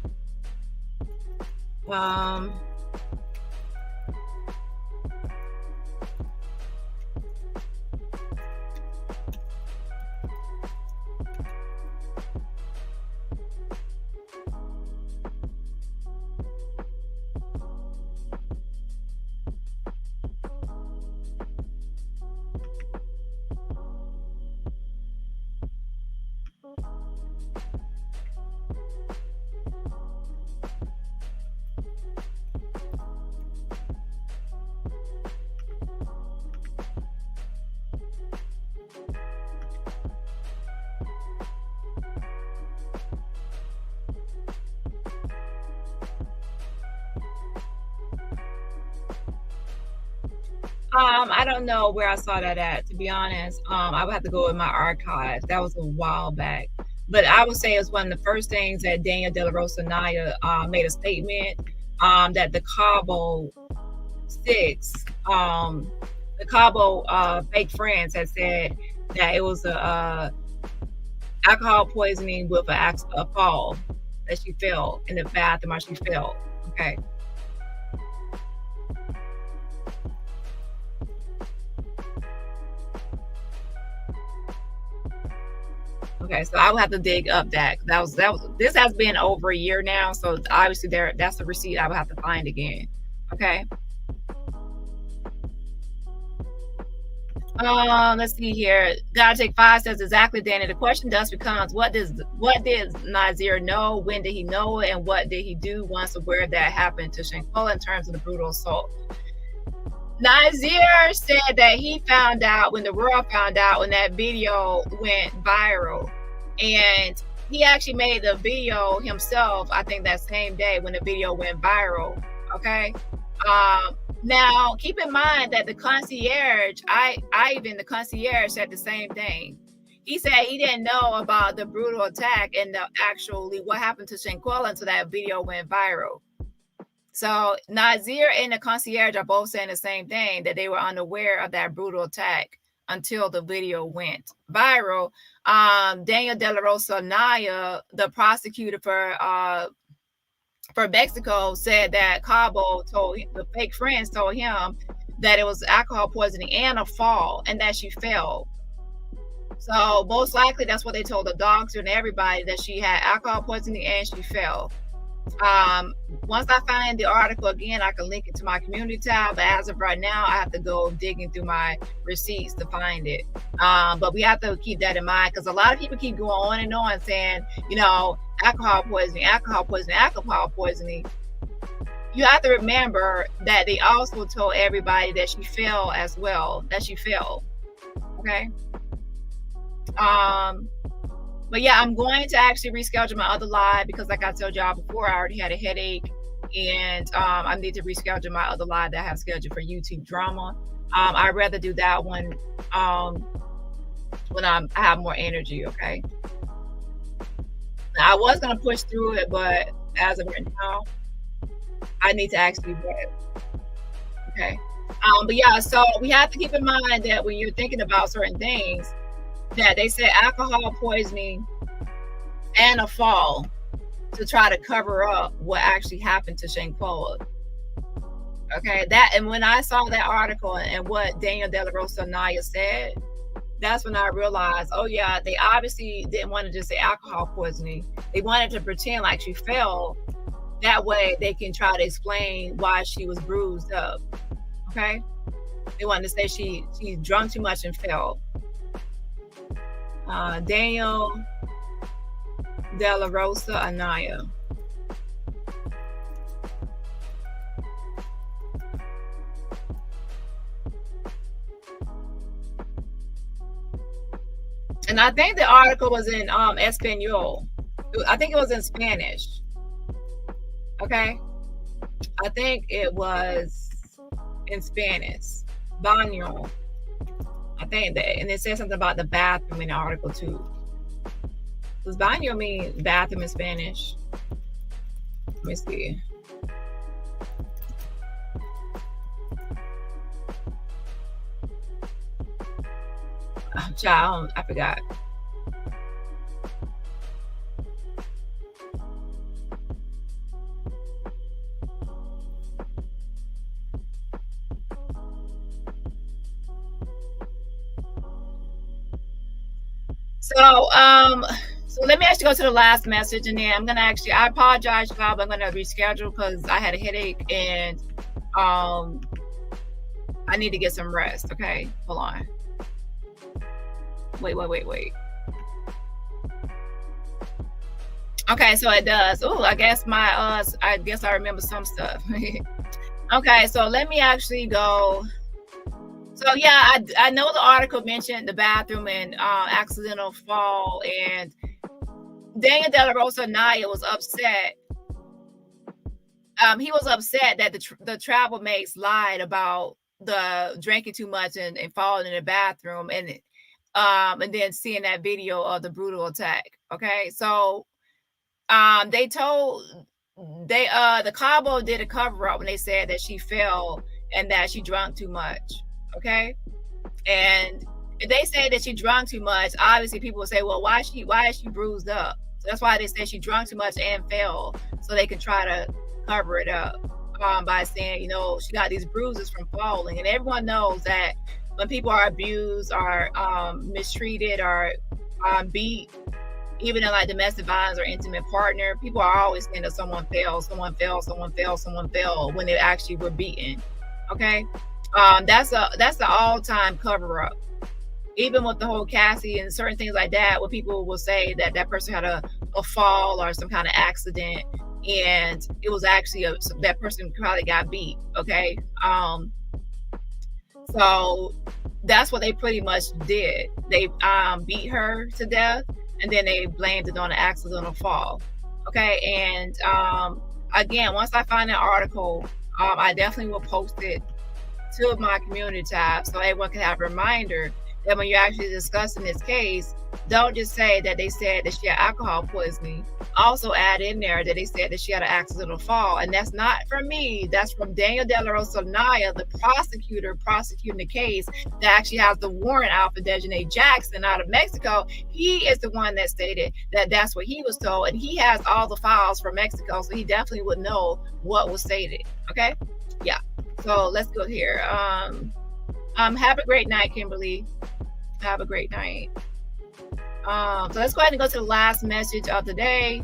S1: I don't know where I saw that at, to be honest. I would have to go in my archives. That was a while back. But I would say it's one of the first things that Daniel De La Rosa Naya made a statement that the CABO 6, the CABO fake friends had said that it was a alcohol poisoning with a fall, that she fell in the bathroom, or she fell. Okay. Okay, so I will have to dig up that. This has been over a year now, so obviously that's the receipt I will have to find again. Okay. Let's see here. Gotta Take 5 says exactly, Danny. The question thus becomes, what did Nazeer know? When did he know it? And what did he do once aware that happened to Shanquella in terms of the brutal assault? Nazeer said that he found out when the world found out when that video went viral. And he actually made the video himself, I think that same day when the video went viral. Okay. Now keep in mind that the concierge, the concierge said the same thing. He said he didn't know about the brutal attack and what happened to Shanquella until that video went viral. So Nazeer and the concierge are both saying the same thing, that they were unaware of that brutal attack until the video went viral. Daniel De La Rosa Naya, the prosecutor for Mexico, said that CABO told the fake friends told him that it was alcohol poisoning and a fall, and that she fell. So most likely that's what they told the doctor and everybody, that she had alcohol poisoning and she fell. Once I find the article again, I can link it to my community tab, but as of right now I have to go digging through my receipts to find it. But we have to keep that in mind, because a lot of people keep going on and on saying, you know, alcohol poisoning. You have to remember that they also told everybody that she fell as well, okay. But yeah, I'm going to actually reschedule my other live, because like I told y'all before, I already had a headache, and I need to reschedule my other live that I have scheduled for YouTube drama. I'd rather do that one when I have more energy, okay? Now, I was going to push through it, but as of right now, I need to actually do it, okay? But yeah, so we have to keep in mind that when you're thinking about certain things, that they said alcohol poisoning and a fall to try to cover up what actually happened to Shanquella. Okay, and when I saw that article and what Daniel De La Rosa Naya said, that's when I realized, oh yeah, they obviously didn't want to just say alcohol poisoning. They wanted to pretend like she fell. That way they can try to explain why she was bruised up. Okay, they wanted to say she drunk too much and fell. Daniel De La Rosa Anaya. And I think the article was in Espanol. I think it was in Spanish. Okay. I think it was in Spanish. Baño. I think that, and it says something about the bathroom in the article too. Does baño mean bathroom in Spanish? Let me see. Oh, child, I forgot. So let me actually go to the last message, and then I'm gonna I apologize, y'all, but I'm gonna reschedule because I had a headache and I need to get some rest. Okay, hold on. Wait. Okay, so it does. Oh, I guess I remember some stuff. Okay, so let me actually go. So yeah, I know the article mentioned the bathroom and accidental fall, and Daniel De La Rosa Naya was upset. He was upset that the travel mates lied about the drinking too much and falling in the bathroom, and then seeing that video of the brutal attack. Okay, so the CABO did a cover up when they said that she fell and that she drank too much. Okay, and if they say that she drank too much, obviously people will say, well, why is she bruised up? So that's why they say she drank too much and fell, so they can try to cover it up by saying, you know, she got these bruises from falling. And everyone knows that when people are abused or mistreated or beat, even in like domestic violence or intimate partner, people are always saying that someone fell when they actually were beaten. Okay. That's the all-time cover-up. Even with the whole Cassie and certain things like that, where people will say that that person had a fall or some kind of accident, and it was actually that person probably got beat. Okay, So that's what they pretty much did. They beat her to death, and then they blamed it on an accidental fall. Okay, and again, once I find that article, I definitely will post it to my community tab so everyone can have a reminder that when you're actually discussing this case, don't just say that they said that she had alcohol poisoning. Also add in there that they said that she had an accidental fall. And that's not from me. That's from Daniel De La Rosa Naya, the prosecutor prosecuting the case that actually has the warrant out for Dejanay Jackson out of Mexico. He is the one that stated that that's what he was told. And he has all the files from Mexico, so he definitely would know what was stated. Okay? Yeah. So let's go here. Have a great night, Kimberly. Have a great night. So let's go ahead and go to the last message of the day.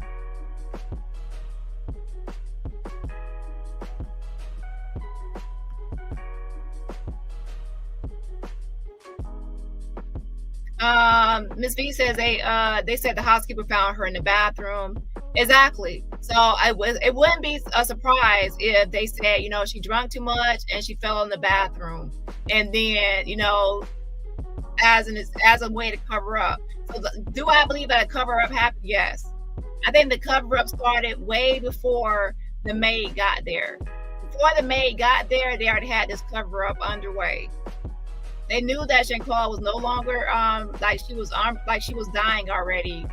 S1: Miss V says they said the housekeeper found her in the bathroom. Exactly. So it wouldn't be a surprise if they said, you know, she drank too much and she fell in the bathroom, and then, you know, as a way to cover up. So do I believe that a cover up happened? Yes. I think the cover up started way before the maid got there. Before the maid got there, they already had this cover up underway. They knew that SHANQUELLA was no longer like she was dying already,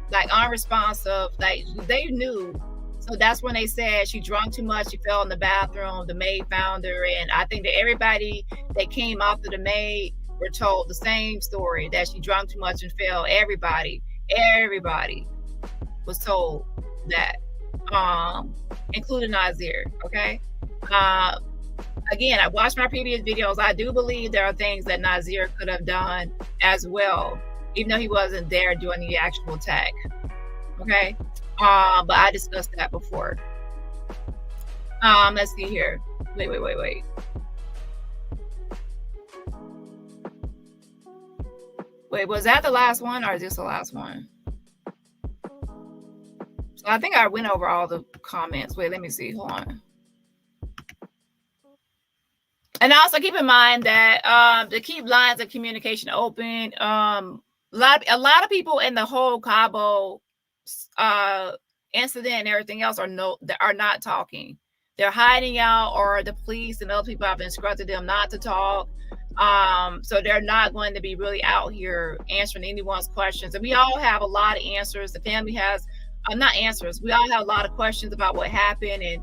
S1: like unresponsive. Like they knew. So that's when they said she drank too much, she fell in the bathroom, the maid found her. And I think that everybody that came after the maid were told the same story, that she drank too much and fell. Everybody was told that, including Nazeer. Okay. Again, I watched my previous videos. I do believe there are things that Nazeer could have done as well, even though he wasn't there during the actual attack. Okay. But I discussed that before. Let's see here. Wait. Wait, was that the last one or is this the last one? So I think I went over all the comments. Wait, let me see. Hold on. And also keep in mind that to keep lines of communication open, a lot of people in the whole CABO incident and everything else are not talking. They're hiding out, or the police and other people have instructed them not to talk. So they're not going to be really out here answering anyone's questions. And we all have a lot of answers. The family has not answers. We all have a lot of questions about what happened and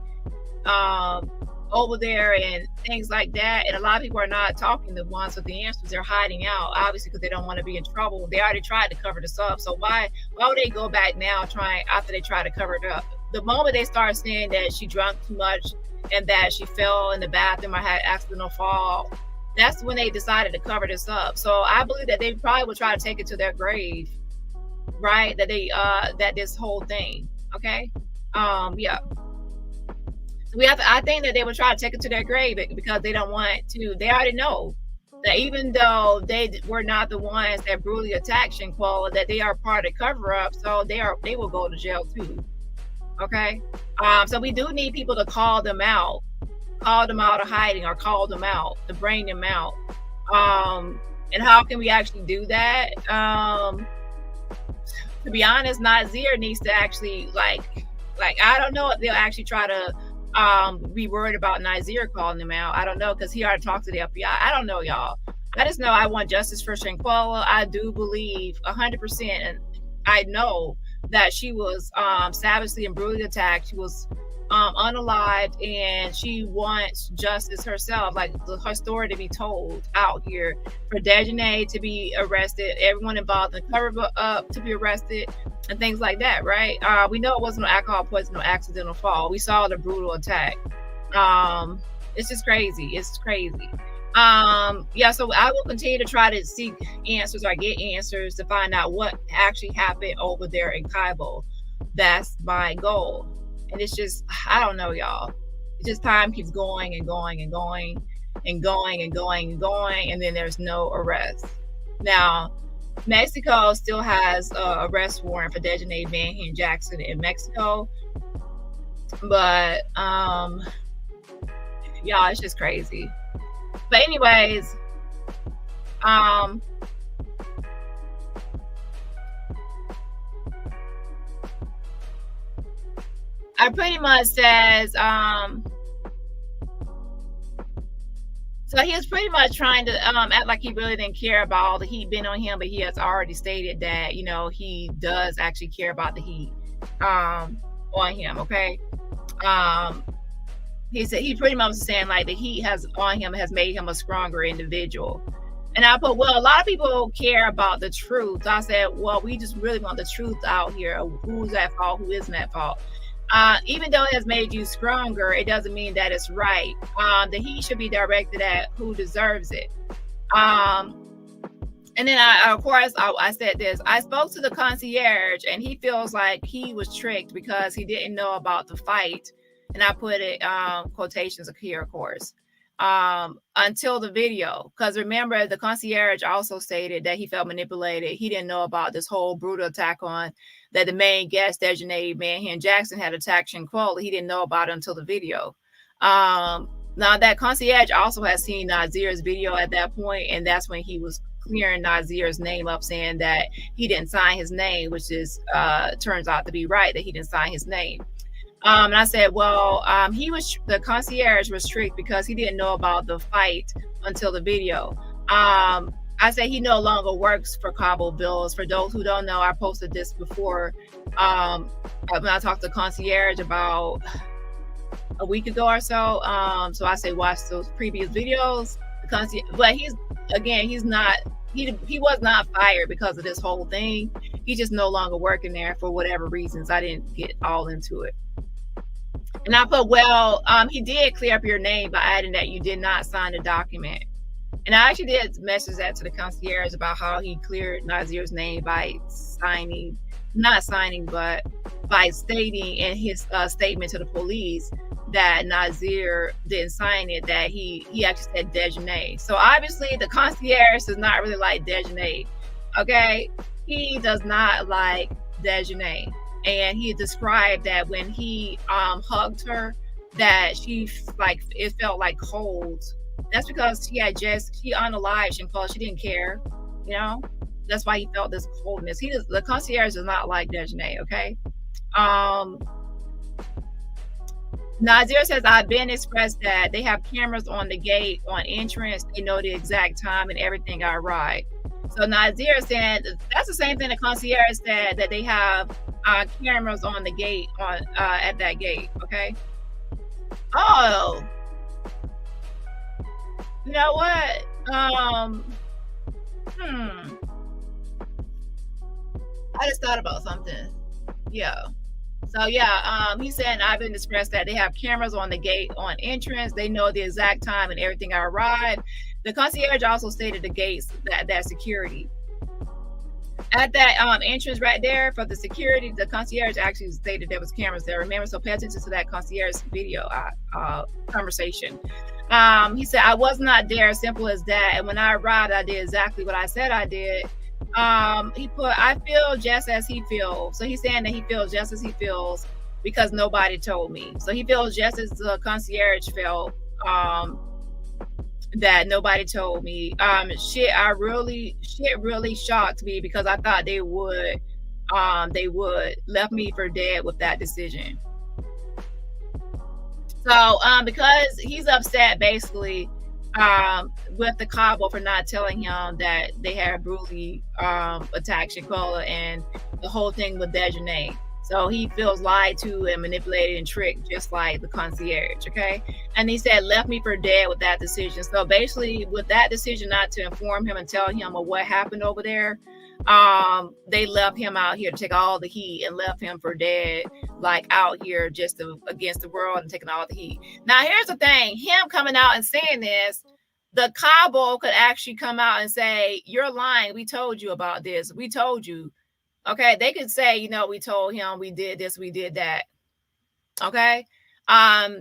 S1: over there and things like that. And a lot of people are not talking. The ones with the answers, they're hiding out, obviously, because they don't want to be in trouble. They already tried to cover this up. So why would they go back now after they try to cover it up? The moment they start saying that she drank too much and that she fell in the bathroom or had an accidental fall, that's when they decided to cover this up. So I believe that they probably will try to take it to their grave, right? That this whole thing, okay? Yeah. So I think that they will try to take it to their grave because they don't want to. They already know that even though they were not the ones that brutally attacked SHANQUELLA, that they are part of the cover up. So they will go to jail too. Okay. So we do need people to call them out of hiding, or call them out to bring them out. And how can we actually do that? To be honest, Nazeer needs to actually like I don't know if they'll actually try to be worried about Nazeer calling them out. I don't know, because he already talked to the FBI. I don't know, y'all. I just know I want justice for SHANQUELLA. I do believe 100%, and I know that she was savagely and brutally attacked. She was unalived, and she wants justice herself, like her story to be told out here, for Dejanay to be arrested, everyone involved in the cover up to be arrested, and things like that, right? We know it wasn't no alcohol poisoning, no accidental fall. We saw the brutal attack. It's just crazy. It's crazy. Yeah, so I will continue to try to seek answers or get answers to find out what actually happened over there in CABO. That's my goal. And it's just, I don't know, y'all. It's just time keeps going and going and going and going and going and going, and then there's no arrest. Now, Mexico still has an arrest warrant for Dejanay Van Jackson in Mexico. But, y'all, it's just crazy. But anyways, I pretty much says, so he was pretty much trying to act like he really didn't care about all the heat being on him, but he has already stated that, you know, he does actually care about the heat on him, okay? He said he pretty much was saying like the heat has on him has made him a stronger individual. And I put, well, a lot of people care about the truth. I said, well, we just really want the truth out here. Who's at fault? Who isn't at fault? Even though it has made you stronger, it doesn't mean that it's right. The heat should be directed at who deserves it. And then I said this. I spoke to the concierge, and he feels like he was tricked because he didn't know about the fight. And I put it quotations here, of course, until the video. Because remember, the concierge also stated that he felt manipulated. He didn't know about this whole brutal attack on that the main guest, designated Manhattan Jackson, had attacked Shanquella. He didn't know about it until the video. Now that concierge also has seen Nazeer's video at that point, and that's when he was clearing Nazeer's name up, saying that he didn't sign his name, which is turns out to be right, that he didn't sign his name. And I said, well, the concierge was tricked because he didn't know about the fight until the video. I said he no longer works for CABO Bills. For those who don't know, I posted this before when I talked to concierge about a week ago or so. So I say watch those previous videos. But he was not fired because of this whole thing. He's just no longer working there for whatever reasons. I didn't get all into it. And I put, well, he did clear up your name by adding that you did not sign the document. And I actually did message that to the concierge about how he cleared Nazeer's name by by stating in his statement to the police that Nazeer didn't sign it, that he actually said Dejanay. So obviously the concierge does not really like Dejanay. Okay, he does not like Dejanay. And he described that when he hugged her, that she it felt like cold. That's because she unalived Shanquella. She didn't care, you know. That's why he felt this coldness. The concierge does not like Dejanay. Okay. Nazeer says, I've been expressed that they have cameras on the gate on entrance. They know the exact time and everything I ride. So Nazeer said that's the same thing the concierge said, that they have cameras on the gate at that gate. Okay. Oh, you know what? I just thought about something. Yeah. So yeah, he said I've been expressed that they have cameras on the gate on entrance. They know the exact time and everything I arrive. The concierge also stated the gates that security. At that entrance right there for the security, the concierge actually stated there was cameras there. Remember, so pay attention to that concierge video conversation. He said, I was not there, simple as that. And when I arrived, I did exactly what I said I did. He put, I feel just as he feels. So he's saying that he feels just as he feels because nobody told me. So he feels just as the concierge felt, that nobody told me. Shit really shocked me because I thought they would left me for dead with that decision. So because he's upset basically with the CABO for not telling him that they had brutally attacked Shanquella and the whole thing with Dejanay. So he feels lied to and manipulated and tricked, just like the concierge, okay? And he said, left me for dead with that decision. So basically, with that decision not to inform him and tell him of what happened over there, they left him out here to take all the heat and left him for dead, like out here just against the world and taking all the heat. Now, here's the thing. Him coming out and saying this, the CABO could actually come out and say, you're lying. We told you about this. We told you. Okay, they could say, you know, we told him, we did this, we did that. Okay,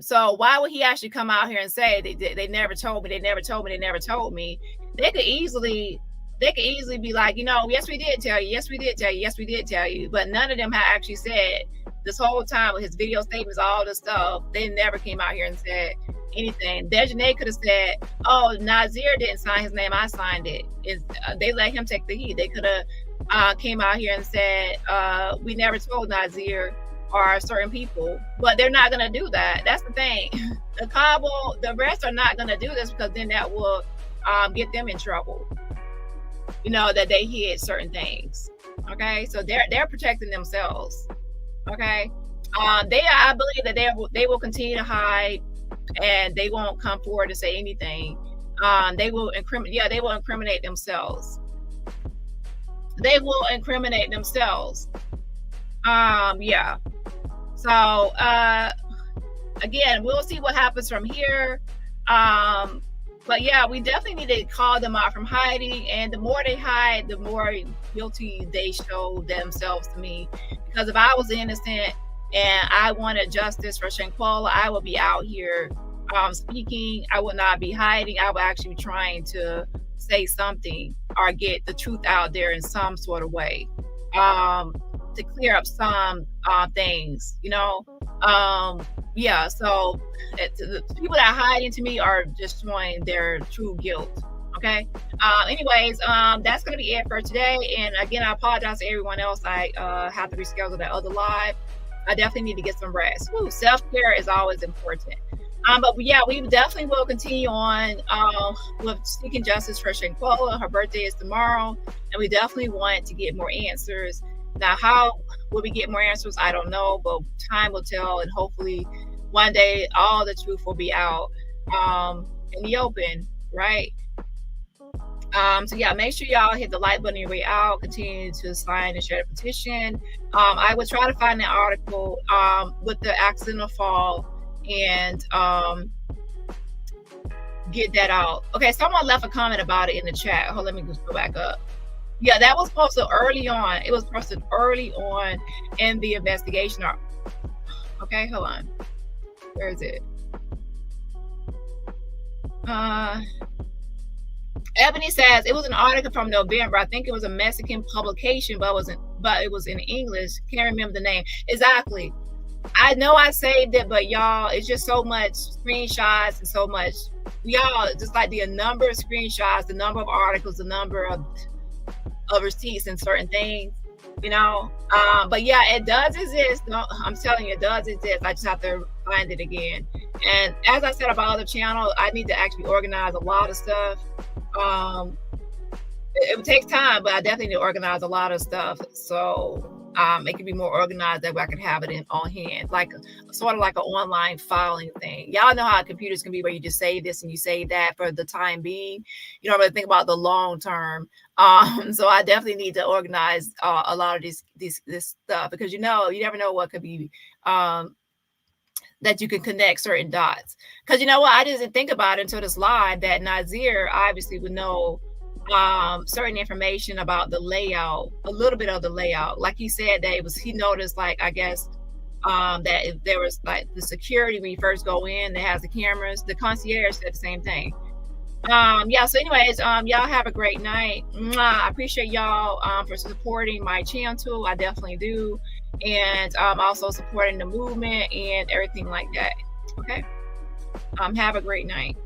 S1: so why would he actually come out here and say they never told me, they never told me, they never told me? They could easily be like, you know, yes, we did tell you, yes, we did tell you, yes, we did tell you, but none of them had actually said this whole time with his video statements, all this stuff. They never came out here and said anything. Dejanay could have said, "Oh, Nazeer didn't sign his name. I signed it." They let him take the heat. They could have came out here and said, "We never told Nazeer or certain people," but they're not going to do that. That's the thing. The CABO, the rest are not going to do this because then that will get them in trouble. You know, that they hid certain things. Okay, so they're protecting themselves. Okay, I believe that they will continue to hide, and they won't come forward to say anything. They will incriminate themselves. They will incriminate themselves. Yeah. So again, we'll see what happens from here. But yeah, we definitely need to call them out from hiding. And the more they hide, the more guilty they show themselves to me. Because if I was innocent and I wanted justice for Shanquella, I would be out here speaking. I would not be hiding. I would actually be trying to say something or get the truth out there in some sort of way, to clear up some things, you know. Yeah, so the people that are hiding to me are just showing their true guilt. Okay. Anyways, that's gonna be it for today. And again, I apologize to everyone else. I have to reschedule that other live. I definitely need to get some rest. Self-care is always important. But yeah, we definitely will continue on with seeking justice for Shanquella. Her birthday is tomorrow, and we definitely want to get more answers. Now, how will we get more answers? I don't know, but time will tell, and hopefully one day all the truth will be out in the open, right? So yeah, make sure y'all hit the like button on your way out. Continue to sign and share the petition. I will try to find an article with the accidental fall and get that out. Okay, someone left a comment about it in the chat. Hold, let me just go back up. Yeah, that was posted early on. It was posted early on in the investigation. Okay, hold on. Where is it? Ebony says it was an article from November. I think it was a Mexican publication, but it was in English. Can't remember the name. Exactly. I know I saved it, but y'all, it's just so much screenshots and so much. Y'all, just like the number of screenshots, the number of articles, the number of receipts and certain things, you know. But yeah, it does exist. No, I'm telling you, it does exist. I just have to find it again. And as I said about other channel, I need to actually organize a lot of stuff. It takes time, but I definitely need to organize a lot of stuff, so it can be more organized that way I can have it on hand, like sort of like an online filing thing. Y'all know how computers can be, where you just save this and you save that for the time being. You don't really think about the long term. So I definitely need to organize a lot of this stuff, because you never know what could be that you can connect certain dots. Because you know what, I didn't think about it until this live that Nazeer obviously would know certain information about the layout, a little bit of the layout. Like he said that he noticed, like, I guess that if there was like the security when you first go in that has the cameras. The concierge said the same thing. Yeah, so anyways, y'all have a great night. Mwah. I appreciate y'all for supporting my channel. I definitely do. And also supporting the movement and everything like that. Okay. Have a great night.